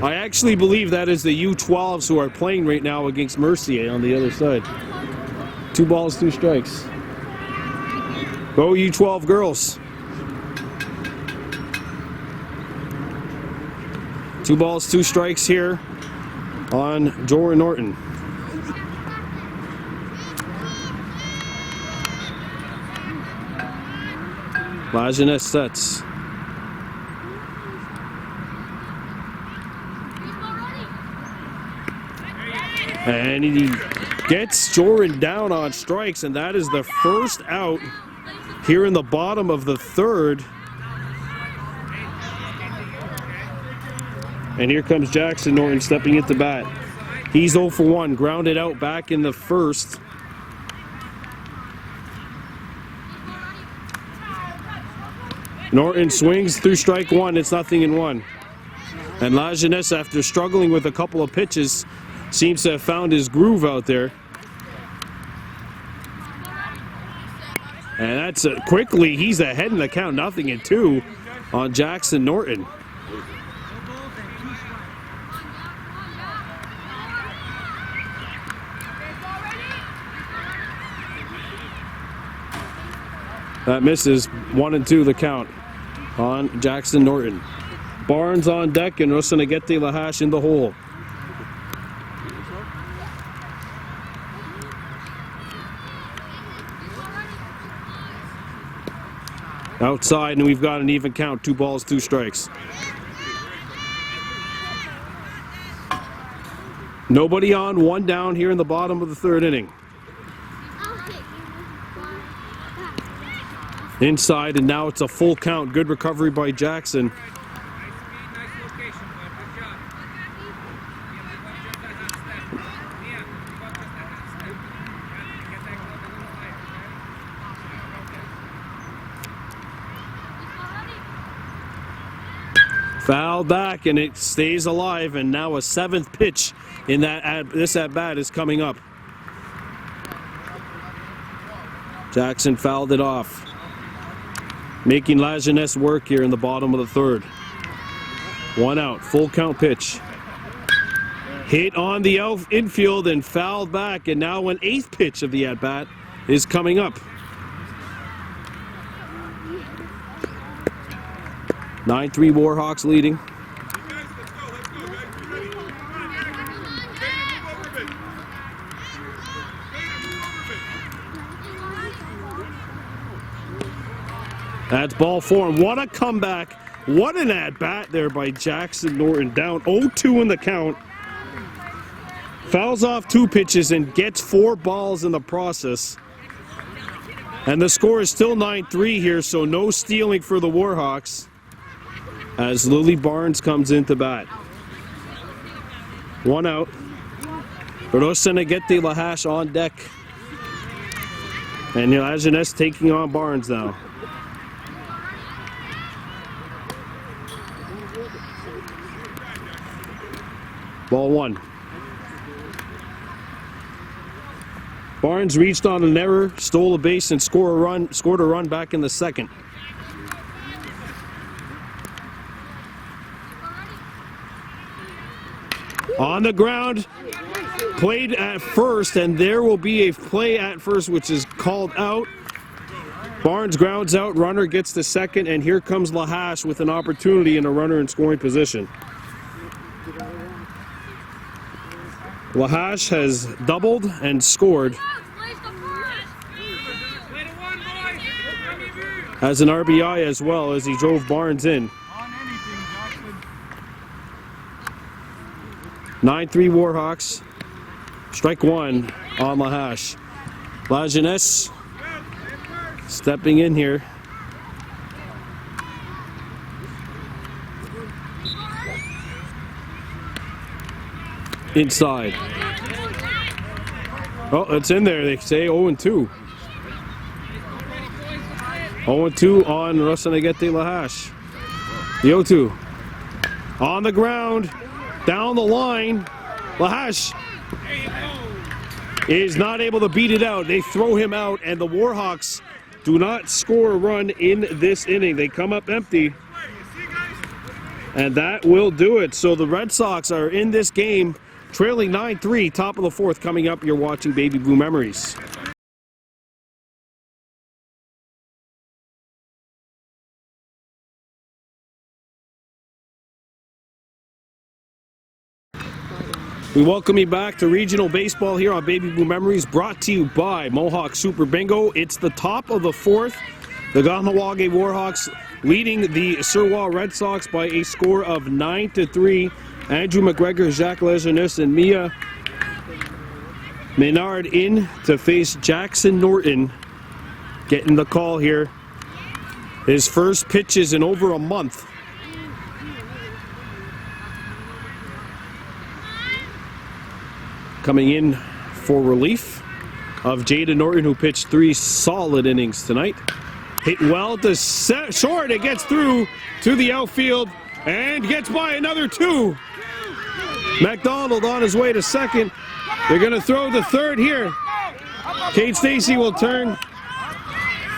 I actually believe that is the U12s who are playing right now against Mercier on the other side. 2 balls, 2 strikes. Go U12 girls. 2 balls, 2 strikes here on Jordan Norton. La Jeunesse sets. And he gets Jordan down on strikes, and that is the first out here in the bottom of the third. And here comes Jackson Norton stepping into bat. He's 0 for 1, grounded out back in the first. Norton swings through strike one. It's 0-1. And La Jeunesse, after struggling with a couple of pitches, seems to have found his groove out there. And that's quickly, he's ahead in the count, 0-2 on Jackson Norton. That misses, 1-2 the count on Jackson Norton. Barnes on deck and Rosanagete Lahash in the hole. Outside, and we've got an even count, 2 balls, 2 strikes. Nobody on, 1 down here in the bottom of the third inning. Inside, and now it's a full count. Good recovery by Jackson. Foul back, and it stays alive, and now a 7th pitch in that this at-bat is coming up. Jackson fouled it off, making La Jeunesse work here in the bottom of the third. 1 out, full count pitch. Hit on the infield and fouled back, and now an 8th pitch of the at-bat is coming up. 9-3 Warhawks leading. That's ball 4. And what a comeback. What an at-bat there by Jackson Norton. Down 0-2 in the count. Fouls off 2 pitches and gets 4 balls in the process. And the score is still 9-3 here, so no stealing for the Warhawks as Lily Barnes comes into bat. 1 out. Rosenegete Lahash on deck. And La Jeunesse taking on Barnes now. Ball one. Barnes reached on an error, stole a base, and scored a run back in the second. On the ground, played at first, and there will be a play at first which is called out. Barnes grounds out, runner gets the second, and here comes Lahash with an opportunity and a runner in scoring position. Lahash has doubled and scored. Has an RBI as well as he drove Barnes in. 9-3 Warhawks. Strike one on Lahash. La Jeunesse stepping in here. Inside. Oh, it's in there. They say 0-2. 0-2 on Rosenegete Lahash. The 0-2. On the ground. Down the line. Lahash is not able to beat it out. They throw him out, and the Warhawks do not score a run in this inning. They come up empty. And that will do it. So the Red Sox are in this game, trailing 9-3, top of the fourth. Coming up, you're watching Baby Blue Memories. We welcome you back to regional baseball here on Baby Blue Memories, brought to you by Mohawk Super Bingo. It's the top of the fourth. The Kahnawake Warhawks leading the Suroit Red Sox by a score of 9-3. Andrew McGregor, Jacques Lejeunesse, and Mia Menard in to face Jackson Norton. Getting the call here. His first pitches in over a month. Coming in for relief of Jaden Norton, who pitched 3 solid innings tonight. Hit well to short. It gets through to the outfield and gets by another 2. McDonald on his way to second. They're going to throw the third here. Kate Stacy will turn,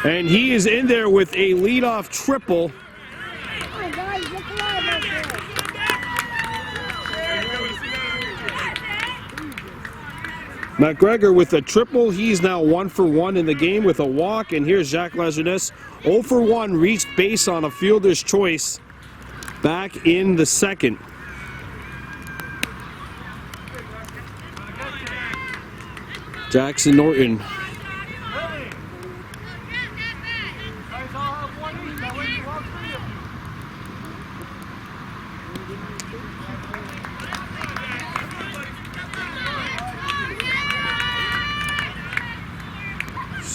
and he is in there with a leadoff triple. McGregor with a triple. He's now 1 for 1 in the game with a walk. And here's Jacques Lejeunesse. 0 for 1, reached base on a fielder's choice back in the second. Jackson Norton.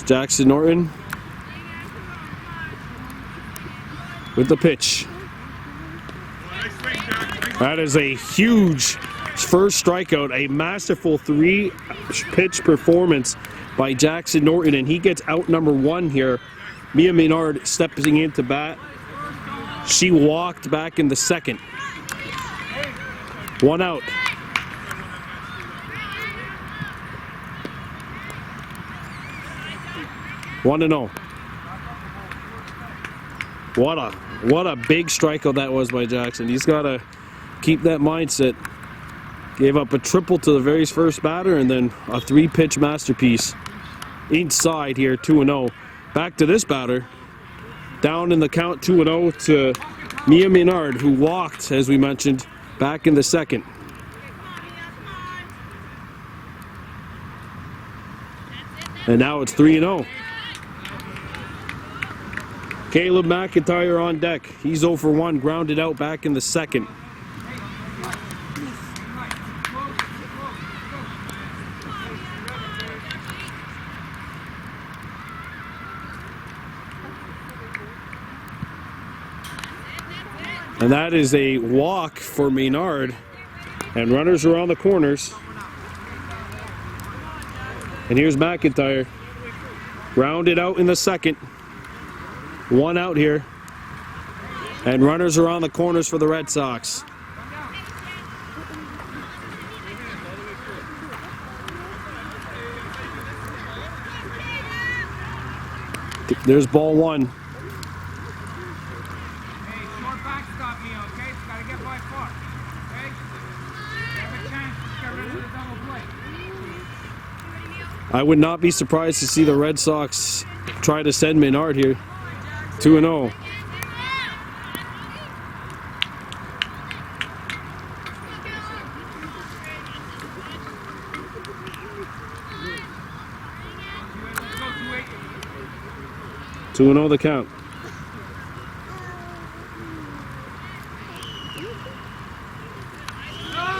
Jackson Norton with the pitch. That is a huge first strikeout, a masterful 3-pitch performance by Jackson Norton, and he gets out number 1 here. Mia Menard stepping into bat. She walked back in the second. 1 out. One and 0. What a big strikeout that was by Jackson. He's got to keep that mindset. Gave up a triple to the very first batter and then a 3-pitch masterpiece. Inside here, 2-0. Back to this batter. Down in the count, 2-0 to Mia Menard, who walked, as we mentioned, back in the second. And now it's 3-0. Caleb McIntyre on deck. He's 0 for 1, grounded out back in the second. And that is a walk for Menard. And runners are on the corners. And here's McIntyre. Rounded out in the second. 1 out here. And runners are on the corners for the Red Sox. There's ball 1. Hey, short backstop me, okay? It's gotta get by foot, okay? You have a chance to get rid of the double play. I would not be surprised to see the Red Sox try to send Menard here. 2-0. Let's go 2-8. 2-0 the count.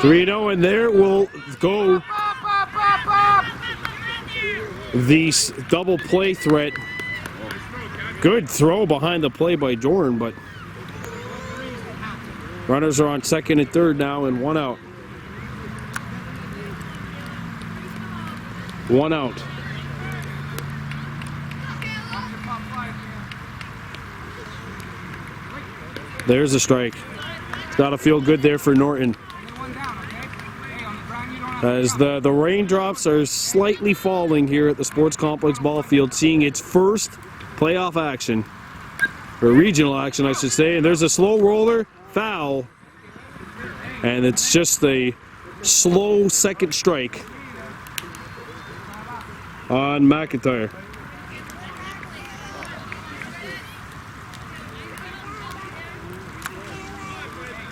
Three 3-0, and there will go the double play threat. Good throw behind the play by Jordan, but runners are on second and third now, and 1 out. 1 out. There's a strike. It's got to feel good there for Norton. As the raindrops are slightly falling here at the Sports Complex ball field, seeing its first playoff action, or regional action I should say, and there's a slow roller, foul, and it's just a slow second strike on McIntyre.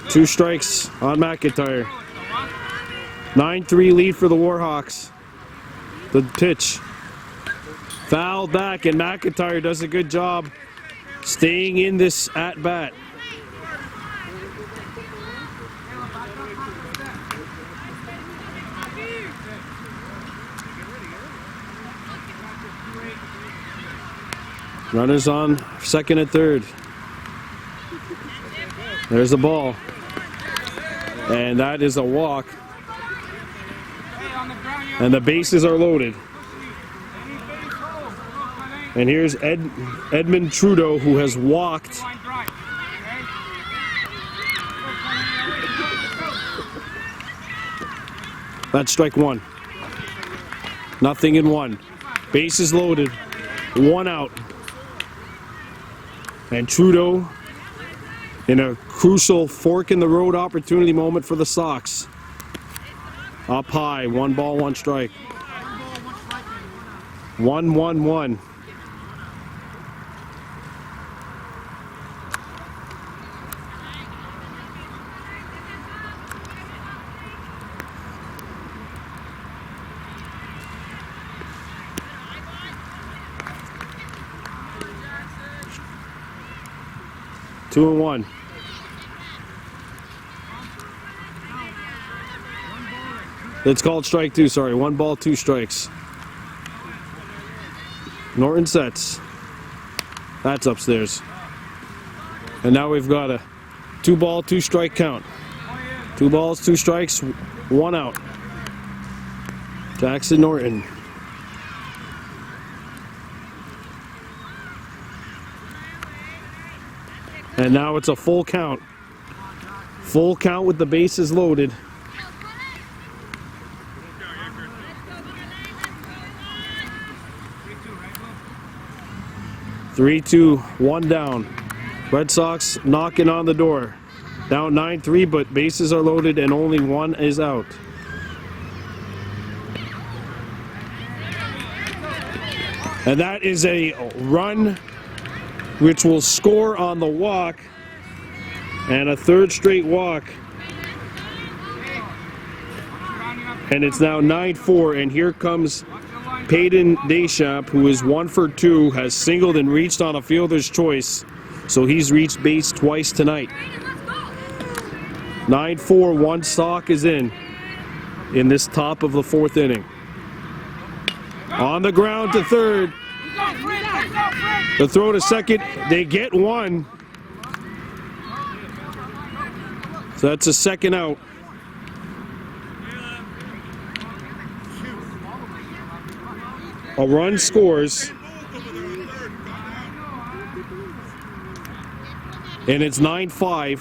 Two strikes on McIntyre. 9-3 lead for the Warhawks. The pitch. Fouled back, and McIntyre does a good job staying in this at-bat. Runners on second and third. There's the ball. And that is a walk. And the bases are loaded. And here's Edmund Trudeau, who has walked. That's strike 1. Nothing in 1. Bases loaded. 1 out. And Trudeau in a crucial fork in the road opportunity moment for the Sox. Up high, 1 ball, 1 strike. 1-1-1. Two and 1. It's called strike 2, sorry. 1 ball, 2 strikes. Norton sets. That's upstairs. And now we've got a 2 ball, 2 strike count. 2 balls, 2 strikes, 1 out. Jackson Norton. And now it's a full count. Full count with the bases loaded. Three, 2, 1 down. Red Sox knocking on the door. Down 9-3, but bases are loaded and only 1 is out. And that is a run which will score on the walk, and a 3rd straight walk. And it's now 9-4, and here comes Peyton Deschamps, who is 1 for 2, has singled and reached on a fielder's choice, so he's reached base twice tonight. 9-4, 1 Sock is in this top of the 4th inning. On the ground to third. The throw to second, they get 1. So that's a 2nd out. A run scores. And it's 9-5.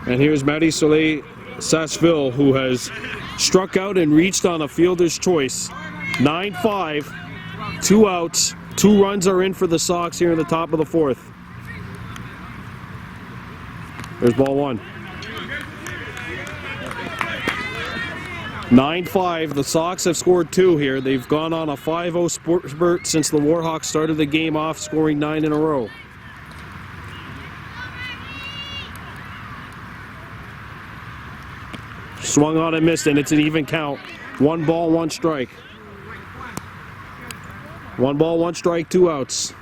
And here's Marie-Soleil Sacheville, who has struck out and reached on a fielder's choice. 9-5, 2 outs, 2 runs are in for the Sox here in the top of the 4th. There's ball 1. 9-5, the Sox have scored 2 here. They've gone on a 5-0 spurt since the Warhawks started the game off, scoring 9 in a row. Swung on and missed, and it's an even count. 1 ball, 1 strike. 1 ball, 1 strike, 2 outs.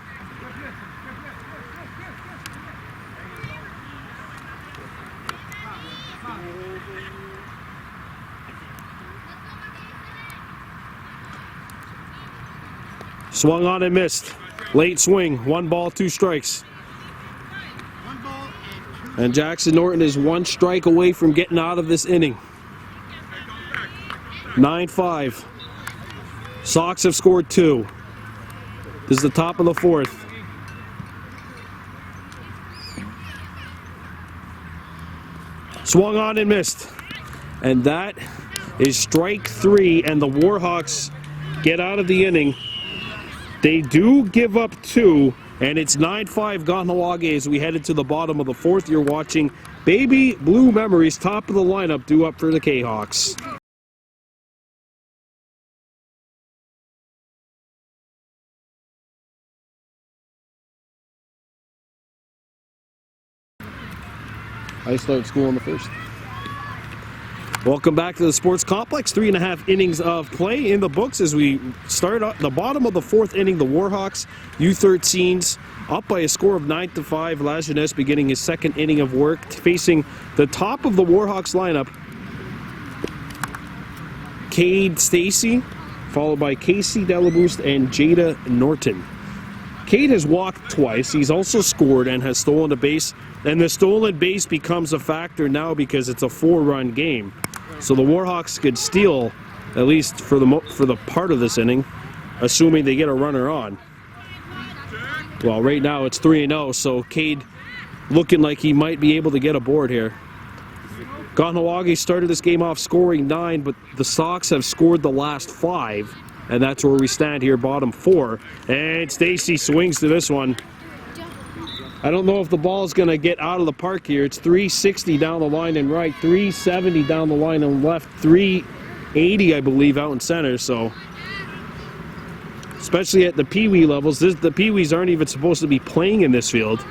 Swung on and missed. Late swing, 1 ball, 2 strikes. And Jackson Norton is 1 strike away from getting out of this inning. 9-5. Sox have scored 2. This is the top of the 4th. Swung on and missed. And that is strike 3, and the Warhawks get out of the inning. They do give up 2, and it's 9-5 Kahnawake as we headed to the bottom of the 4th. You're watching Baby Blue Memories, top of the lineup, due up for the K-Hawks. I start school in the 1st. Welcome back to the Sports Complex. 3.5 innings of play in the books as we start at the bottom of the 4th inning. The Warhawks U13s up by a score of 9-5. La Jeunesse beginning his 2nd inning of work, facing the top of the Warhawks lineup. Cade Stacy, followed by Casey Delaboost and Jada Norton. Cade has walked twice. He's also scored and has stolen a base. And the stolen base becomes a factor now because it's a 4-run game. So the Warhawks could steal, at least for the part of this inning, assuming they get a runner on. Well, right now it's 3-0, so Cade looking like he might be able to get a board here. Kahnawake started this game off scoring 9, but the Sox have scored the last 5, and that's where we stand here, bottom 4. And Stacy swings to this one. I don't know if the ball is going to get out of the park here. It's 360 down the line and right, 370 down the line and left, 380, I believe, out in center. So, especially at the Pee-wee levels, the Pee-wees aren't even supposed to be playing in this field.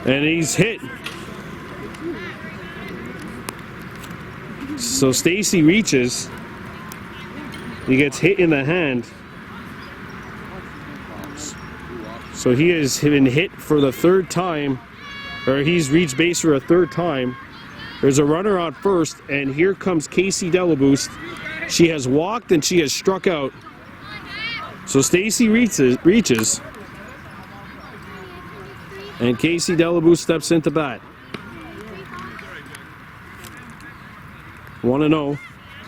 And he's hit. So Stacy reaches. He gets hit in the hand. So he has been hit for the 3rd time, or he's reached base for a 3rd time. There's a runner on first, and here comes Casey Delaboost. She has walked and she has struck out. So Stacy reaches, and Casey Delaboost steps into bat. 1-0.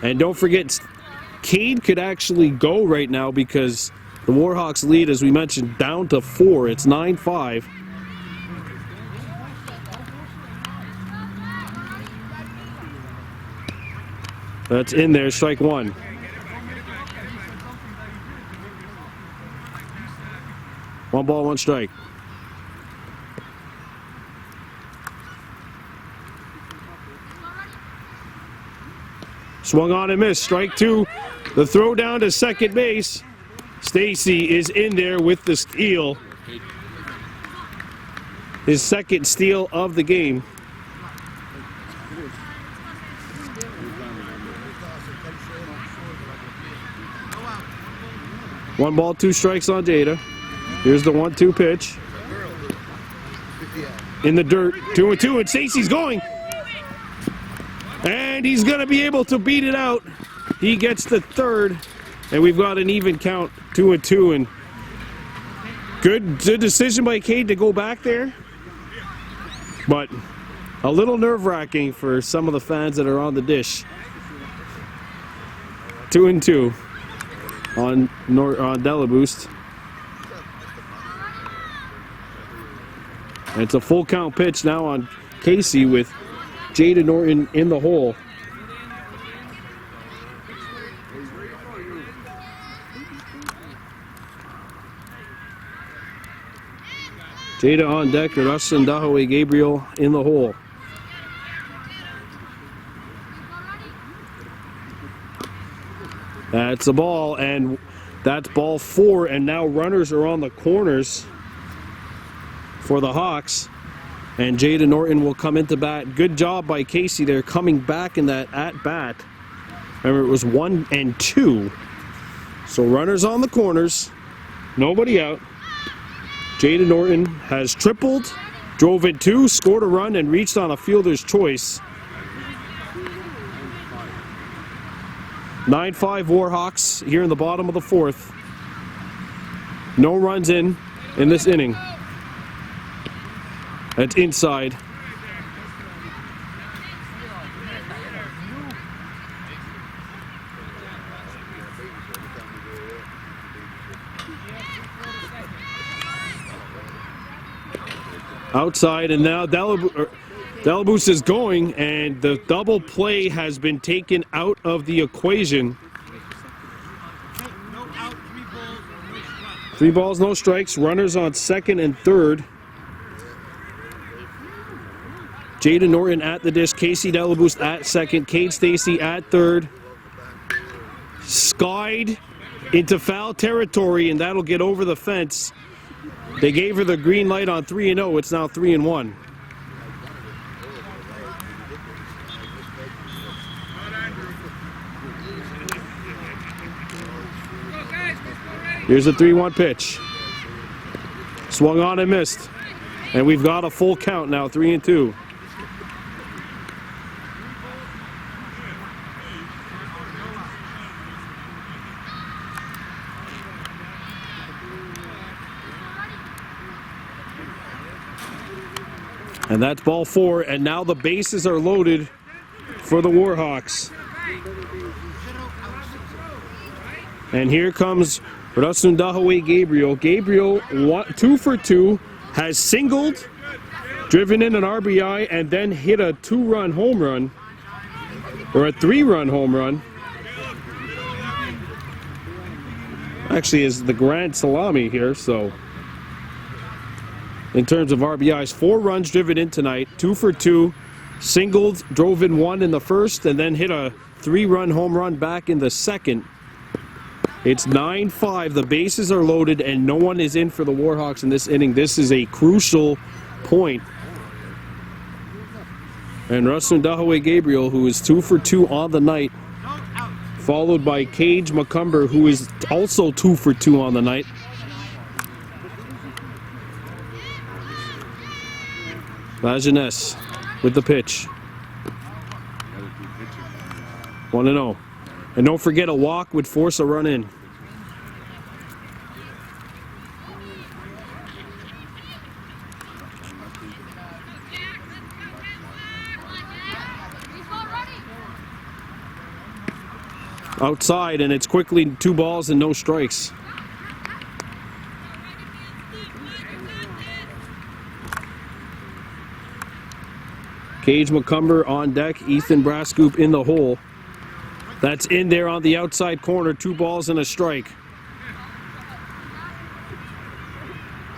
And don't forget, Cade could actually go right now because the Warhawks lead, as we mentioned, down to 4. It's 9-5. That's in there, strike 1. One ball, 1 strike. Swung on and missed, strike 2. The throw down to second base. Stacy is in there with the steal. His 2nd steal of the game. One ball, 2 strikes on Jada. Here's the 1-2 pitch. In the dirt, 2-2, and Stacy's going. And he's going to be able to beat it out. He gets the 3rd. And we've got an even count, 2-2, and good decision by Cade to go back there. But a little nerve-wracking for some of the fans that are on the dish. 2-2 on Delaboost. And it's a full count pitch now on Casey with Jada Norton in the hole. Jada on deck, Rustin Dahaway Gabriel in the hole. That's a ball, and that's ball 4, and now runners are on the corners for the Hawks, and Jada Norton will come into bat. Good job by Casey there, coming back in that at-bat. Remember, it was 1-2. So runners on the corners, nobody out. Jada Norton has tripled, drove it 2, scored a run, and reached on a fielder's choice. 9-5 Warhawks here in the bottom of the 4th. No runs in this inning. That's inside. Outside, and now Delaboost is going, and the double play has been taken out of the equation. 3 balls, no strikes. Runners on second and third. Jada Norton at the dish. Casey Delaboost at second. Cade Stacy at third. Skied into foul territory, and that'll get over the fence. They gave her the green light on 3-0. It's now 3-1. Here's a 3-1 pitch. Swung on and missed. And we've got a full count now, 3-2. And that's ball 4, and now the bases are loaded for the Warhawks. And here comes Rustin Dahaway Gabriel. Gabriel, 2 for 2, has singled, driven in an RBI, and then hit a 2-run home run, or a 3-run home run. Actually, is the grand salami here, so. In terms of RBIs, 4 runs driven in tonight, 2 for 2, singled, drove in 1 in the first, and then hit a 3-run home run back in the second. It's 9-5, the bases are loaded, and no one is in for the Warhawks in this inning. This is a crucial point. And Rustin Dahaway Gabriel, who is 2 for 2 on the night, followed by Cage McCumber, who is also 2 for 2 on the night. Lajeunesse with the pitch. 1-0. And don't forget, a walk would force a run in. Outside, and it's quickly 2 balls and no strikes. Cage McCumber on deck, Ethan Brascoop in the hole. That's in there on the outside corner, 2 balls and a strike.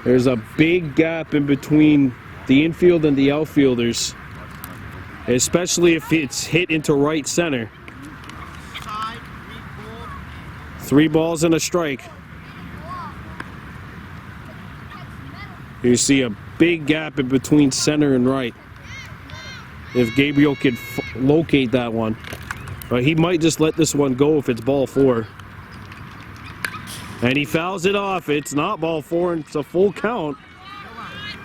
There's a big gap in between the infield and the outfielders, especially if it's hit into right center. 3 balls and a strike. You see a big gap in between center and right. If Gabriel could locate that one. But he might just let this one go if it's ball 4. And he fouls it off. It's not ball 4, and it's a full count.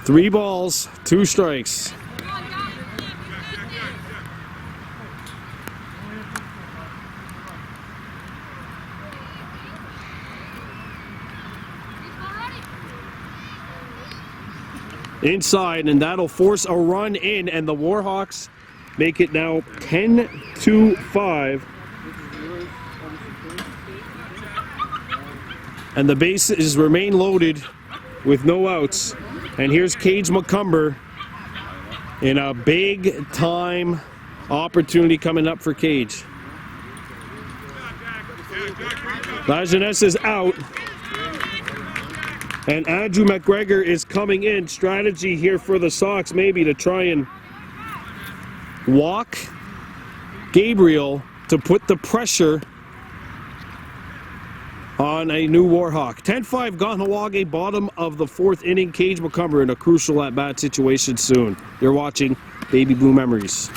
3 balls, 2 strikes. Inside, and that'll force a run in, and the Warhawks make it now 10-5. and the bases remain loaded with no outs. And here's Cage McCumber in a big time opportunity coming up for Cage. Lajeunesse is out. And Andrew McGregor is coming in. Strategy here for the Sox maybe to try and walk Gabriel to put the pressure on a new Warhawk. 10-5 Kahnawake, bottom of the fourth inning. Cage McCumber in a crucial at-bat situation soon. You're watching Baby Blue Memories.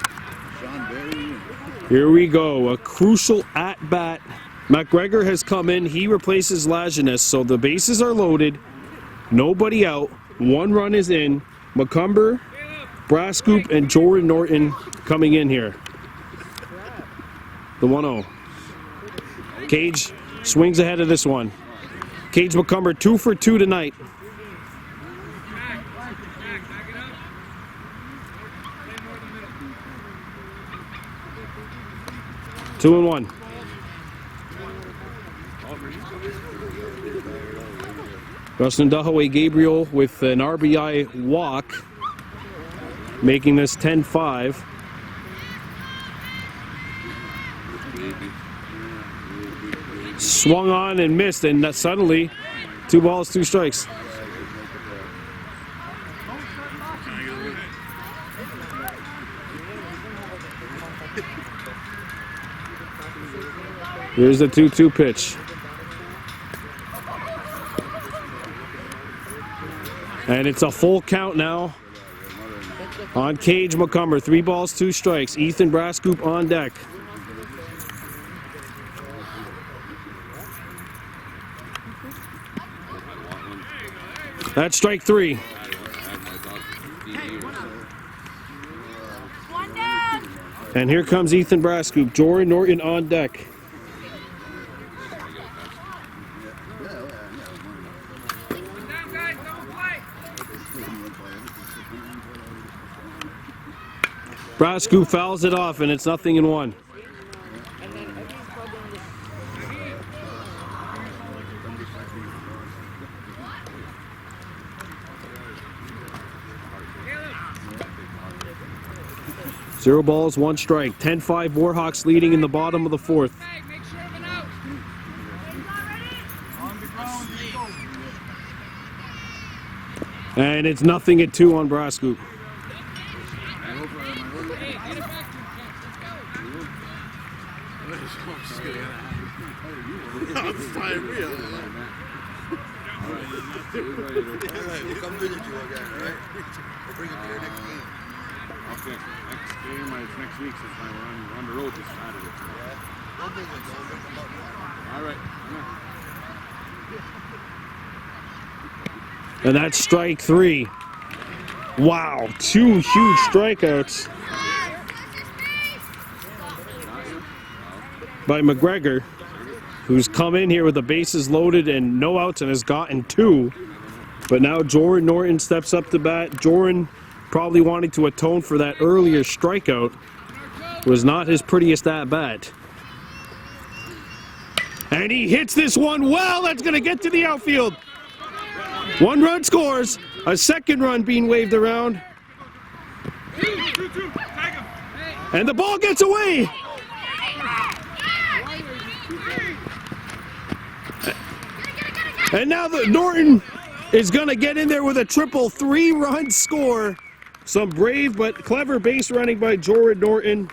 Here we go, a crucial at-bat. McGregor has come in, he replaces Lajeunesse, so the bases are loaded. Nobody out. One run is in. McCumber, Brascoop, and Jordan Norton coming in here. The 1-0. Cage swings ahead of this one. Cage McCumber 2 for 2 tonight. Two and one. Rustin Dahaway Gabriel with an RBI walk, making this 10-5. Swung on and missed, and suddenly 2 balls, 2 strikes. Here's the 2-2 pitch. And it's a full count now on Cage McCumber. 3 balls, 2 strikes. Ethan Brascoop on deck. That's strike 3. And here comes Ethan Brascoop. Jordan Norton on deck. Brascoop fouls it off, and it's 0-1. Zero balls, 1 strike. 10-5 Warhawks leading in the bottom of the fourth. And it's 0-2 on Brascoop. We'll come visit you again, right? We'll bring you here next game. Okay, next game is next week since we're on the road this Saturday. We'll visit you. We'll bring them up. All right. And that's strike 3. Wow, 2 huge strikeouts by McGregor, who's come in here with the bases loaded and no outs and has gotten 2. But now Jordan Norton steps up to bat. Jordan probably wanting to atone for that earlier strikeout. Was not his prettiest at bat. And he hits this one well. That's going to get to the outfield. 1 run scores. A second run being waved around. And the ball gets away. And now the Norton is going to get in there with a triple 3-run score. Some brave but clever base running by Jordan Norton.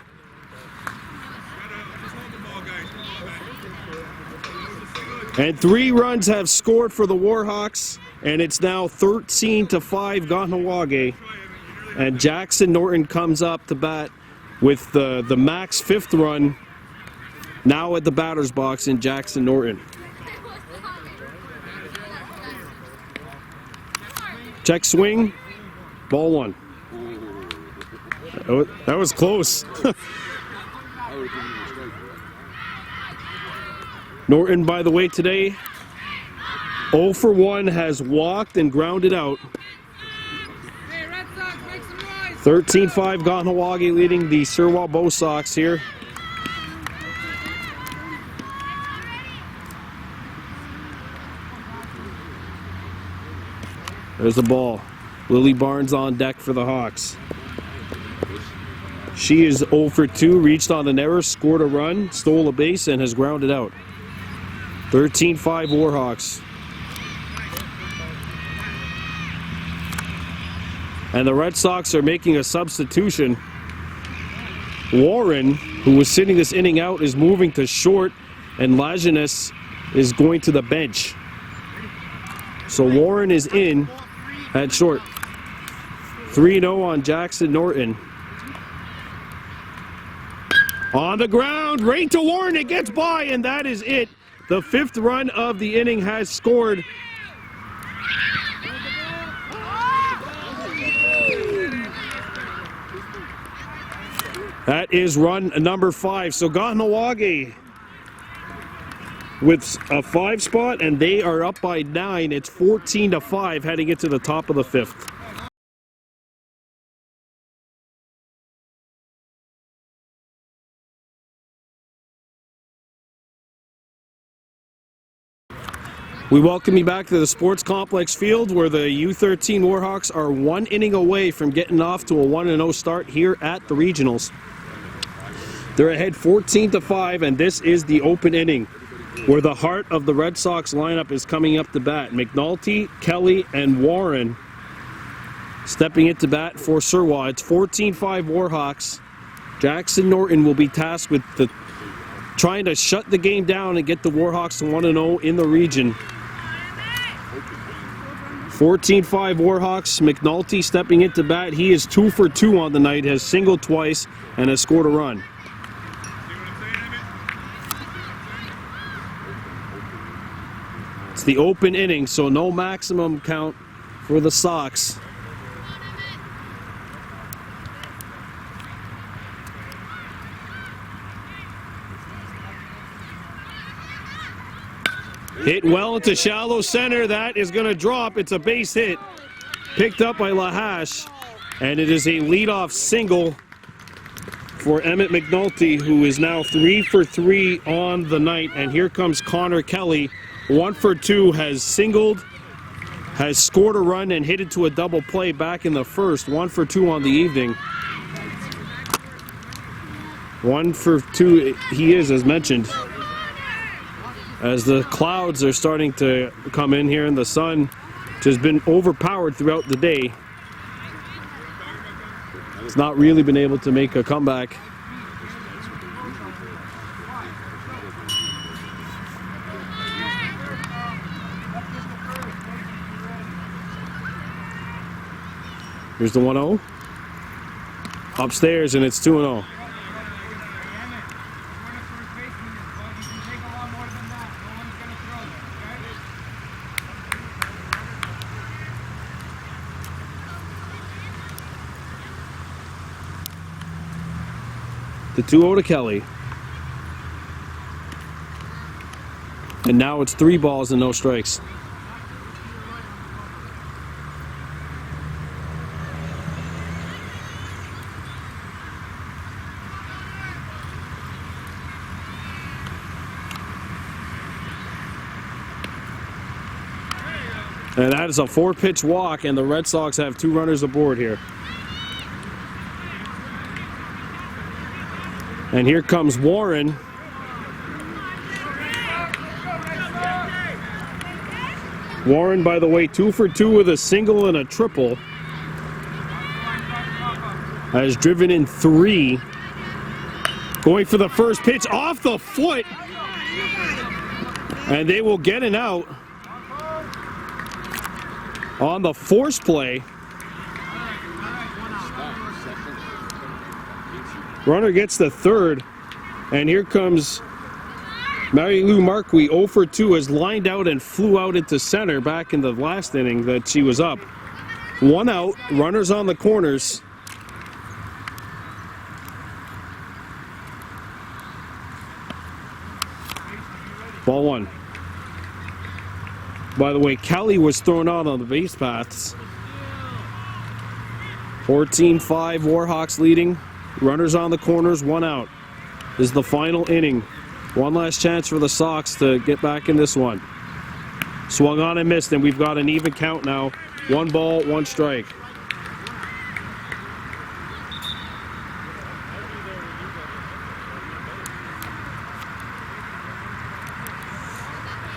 And 3 runs have scored for the Warhawks. And it's now 13-5 Kahnawake. And Jackson Norton comes up to bat with the max 5th run now at the batter's box in Jackson Norton. Check swing, ball 1. That was close. Norton, by the way, today 0 for 1, has walked and grounded out. 13-5 Kahnawake leading the Suroit Bo Sox here. There's the ball. Lily Barnes on deck for the Hawks. She is 0 for 2, reached on an error, scored a run, stole a base, and has grounded out. 13-5 Warhawks. And the Red Sox are making a substitution. Warren, who was sitting this inning out, is moving to short, and Lajeunesse is going to the bench. So Warren is in at short. 3-0 on Jackson Norton. On the ground, right to Warren, it gets by, and that is it. The 5th run of the inning has scored. That is run number 5. So Kahnawake with a 5 spot, and they are up by 9. It's 14-5 heading into the top of the 5th. We welcome you back to the Sports Complex Field, where the U13 Warhawks are 1 inning away from getting off to a 1-0 start here at the Regionals. They're ahead 14-5, and this is the open inning, where the heart of the Red Sox lineup is coming up to bat. McNulty, Kelly, and Warren stepping into bat for Suroit. It's 14-5 Warhawks. Jackson Norton will be tasked with trying to shut the game down and get the Warhawks to 1-0 in the region. 14-5 Warhawks. McNulty stepping into bat. He is 2 for 2 on the night, has singled twice, and has scored a run. It's the open inning, so no maximum count for the Sox. Hit well into shallow center. That is going to drop. It's a base hit. Picked up by Lahash. And it is a leadoff single for Emmett McNulty, who is now 3 for 3 on the night. And here comes Connor Kelly. 1 for 2, has singled, has scored a run, and hit it to a double play back in the first. 1 for 2 on the evening. 1 for 2 he is, as mentioned. As the clouds are starting to come in here, and the sun has been overpowered throughout the day. It's not really been able to make a comeback. Here's the 1-0. Upstairs, and it's 2-0. The 2-0 to Kelly. And now it's 3 balls and no strikes. And that is a 4-pitch walk, and the Red Sox have 2 runners aboard here. And here comes Warren. Warren, by the way, 2 for 2 with a single and a triple. Has driven in 3. Going for the first pitch off the foot. And they will get an out on the force play. Runner gets the third, and here comes Mary-Lou Marquis. 0 for 2, has lined out and flew out into center back in the last inning that she was up. 1 out, runners on the corners. Ball 1. By the way, Kelly was thrown out on the base paths. 14-5, Warhawks leading. Runners on the corners, 1 out. This is the final inning. One last chance for the Sox to get back in this one. Swung on and missed, and we've got an even count now. 1 ball, 1 strike.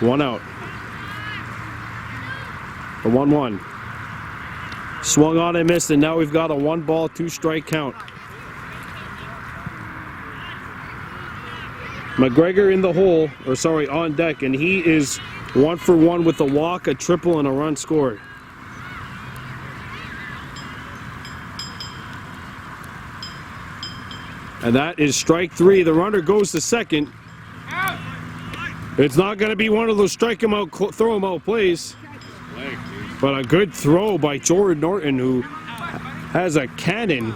One out. The 1-1. Swung on and missed, and now we've got a 1 ball, 2 strike count. McGregor in the hole, or sorry, on deck, and he is 1 for 1 with a walk, a triple, and a run scored. And that is strike 3. The runner goes to second. It's not going to be one of those strike him out, throw him out plays. But a good throw by Jordan Norton, who has a cannon.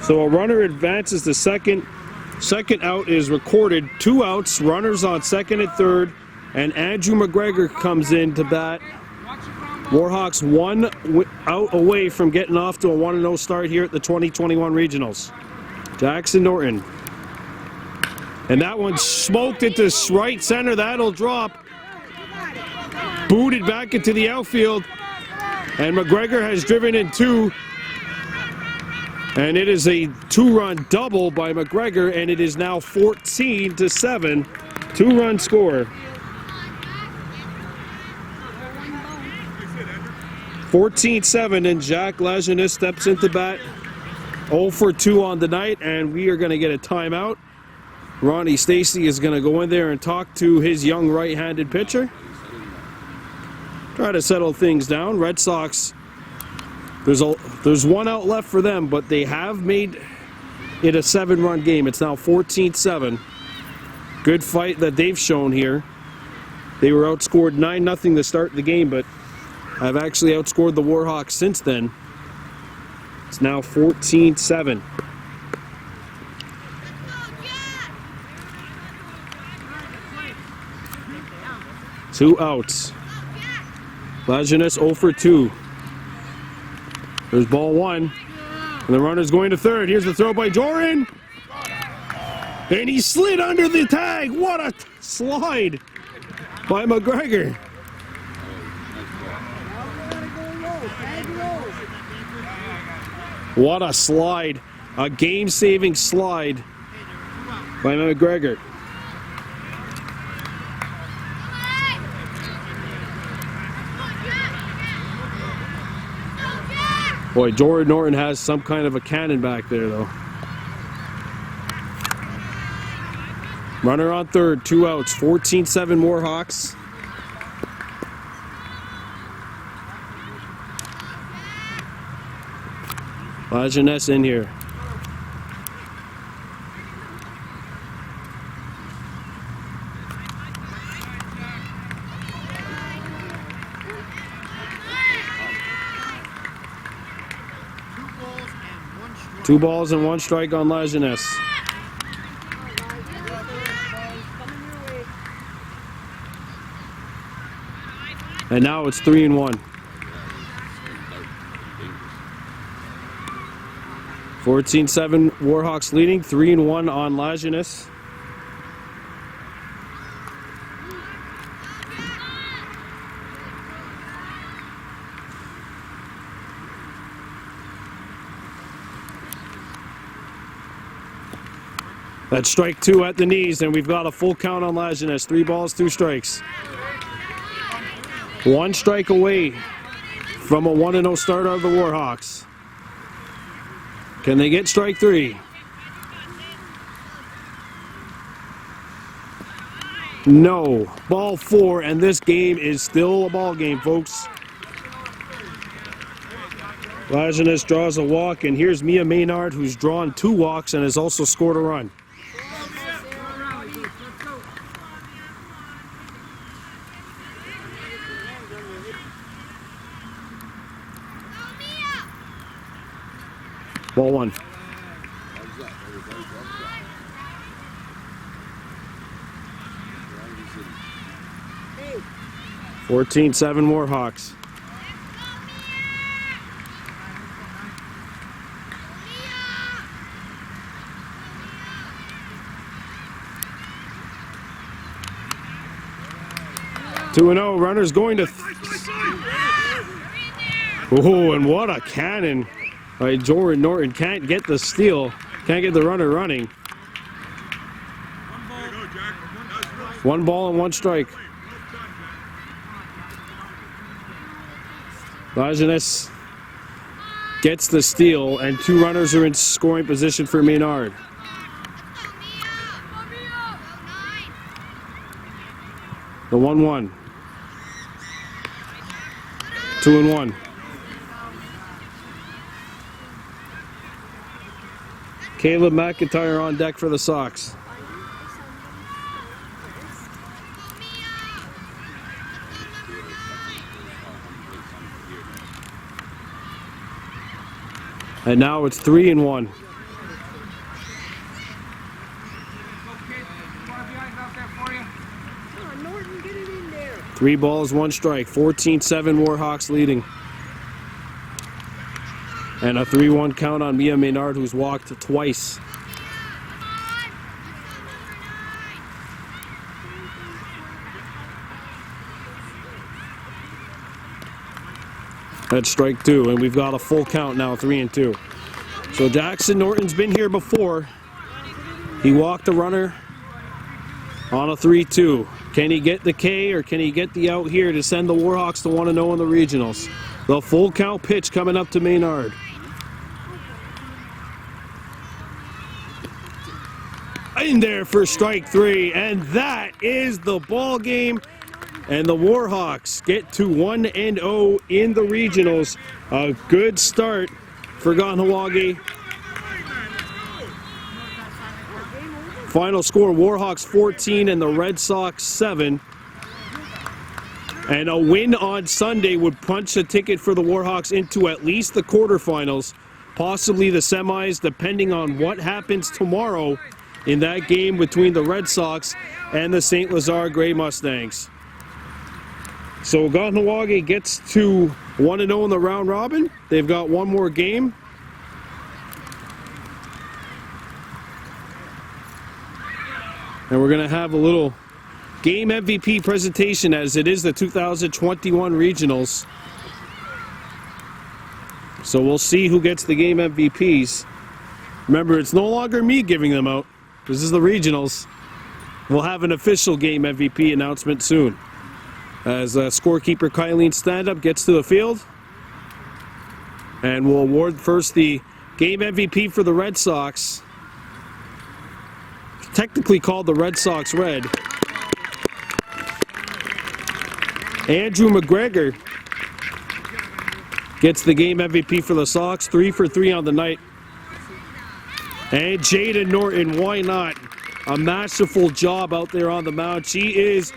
So a runner advances to second. Second out is recorded. 2 outs, runners on second and third. And Andrew McGregor comes in to bat. Warhawks 1 out away from getting off to a 1-0 start here at the 2021 Regionals. Jackson Norton. And that one smoked into right center. That'll drop. Booted back into the outfield. And McGregor has driven in 2. And it is a 2-run double by McGregor, and it is now 14-7. 2-run score. 14-7, and Jack Lajeunesse steps into bat. 0 for 2 on the night, and we are going to get a timeout. Ronnie Stacy is going to go in there and talk to his young right-handed pitcher. Try to settle things down. Red Sox, there's 1 out left for them, but they have made it a 7-run game. It's now 14-7. Good fight that they've shown here. They were outscored 9-0 to start the game, but have actually outscored the Warhawks since then. It's now 14-7. Two outs. Lajeunesse 0 for 2. There's ball 1. And the runner's going to third. Here's the throw by Joran. And he slid under the tag. What a slide by McGregor. What a slide. A game-saving slide by McGregor. Boy, Jordan Norton has some kind of a cannon back there, though. Runner on third, 2 outs, 14-7 Warhawks. Lajeunesse in here. Two balls and 1 strike on Lajeunesse. And now it's 3-1. 14-7 Warhawks leading, 3-1 on Lajeunesse. That's strike 2 at the knees, and we've got a full count on Lajeunesse. 3 balls, 2 strikes. 1 strike away from a 1-0 start of the Warhawks. Can they get strike 3? No. Ball 4, and this game is still a ball game, folks. Lajeunesse draws a walk, and here's Mia Maynard, who's drawn 2 walks and has also scored a run. Ball 1. Hey. 14-7 Warhawks. 2-0. Runners going to. Oh, and what a cannon! By Jordan Norton. Can't get the steal. Can't get the runner running. 1 ball and 1 strike. Lajeunesse gets the steal, and 2 runners are in scoring position for Maynard. The 1-1. 2-1. Caleb McIntyre on deck for the Sox. And now it's 3-1. Come on, Norton, get it in there. 3 balls, 1 strike. 14-7 Warhawks leading. And a 3-1 count on Mia Maynard, who's walked twice. That's strike 2, and we've got a full count now, 3-2. So Jackson Norton's been here before. He walked a runner on a 3-2. Can he get the K, or can he get the out here to send the Warhawks to 1-0 in the regionals? The full count pitch coming up to Maynard. In there for strike 3, and that is the ball game. And the Warhawks get to 1-0 in the regionals. A good start for Kahnawake. Final score, Warhawks 14 and the Red Sox 7. And a win on Sunday would punch a ticket for the Warhawks into at least the quarterfinals, possibly the semis, depending on what happens tomorrow in that game between the Red Sox and the St. Lazare Grey Mustangs. So Kahnawake gets to 1-0 in the round robin. They've got 1 more game. And we're going to have a little game MVP presentation, as it is the 2021 regionals. So we'll see who gets the game MVPs. Remember, it's no longer me giving them out. This is the regionals. We'll have an official game MVP announcement soon, as scorekeeper Kylene Standup gets to the field. And we'll award first the game MVP for the Red Sox. Technically called the Red Sox Red. Andrew McGregor gets the game MVP for the Sox, 3 for 3 on the night. And Jada Norton, why not? A masterful job out there on the mound. She is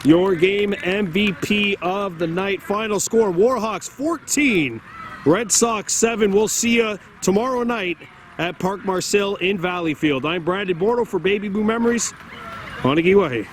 your game MVP of the night. Final score, Warhawks 14, Red Sox 7. We'll see you tomorrow night at Park Marcel in Valleyfield. I'm Brandon Bordeaux for Baby Boo Memories. Kahnawake.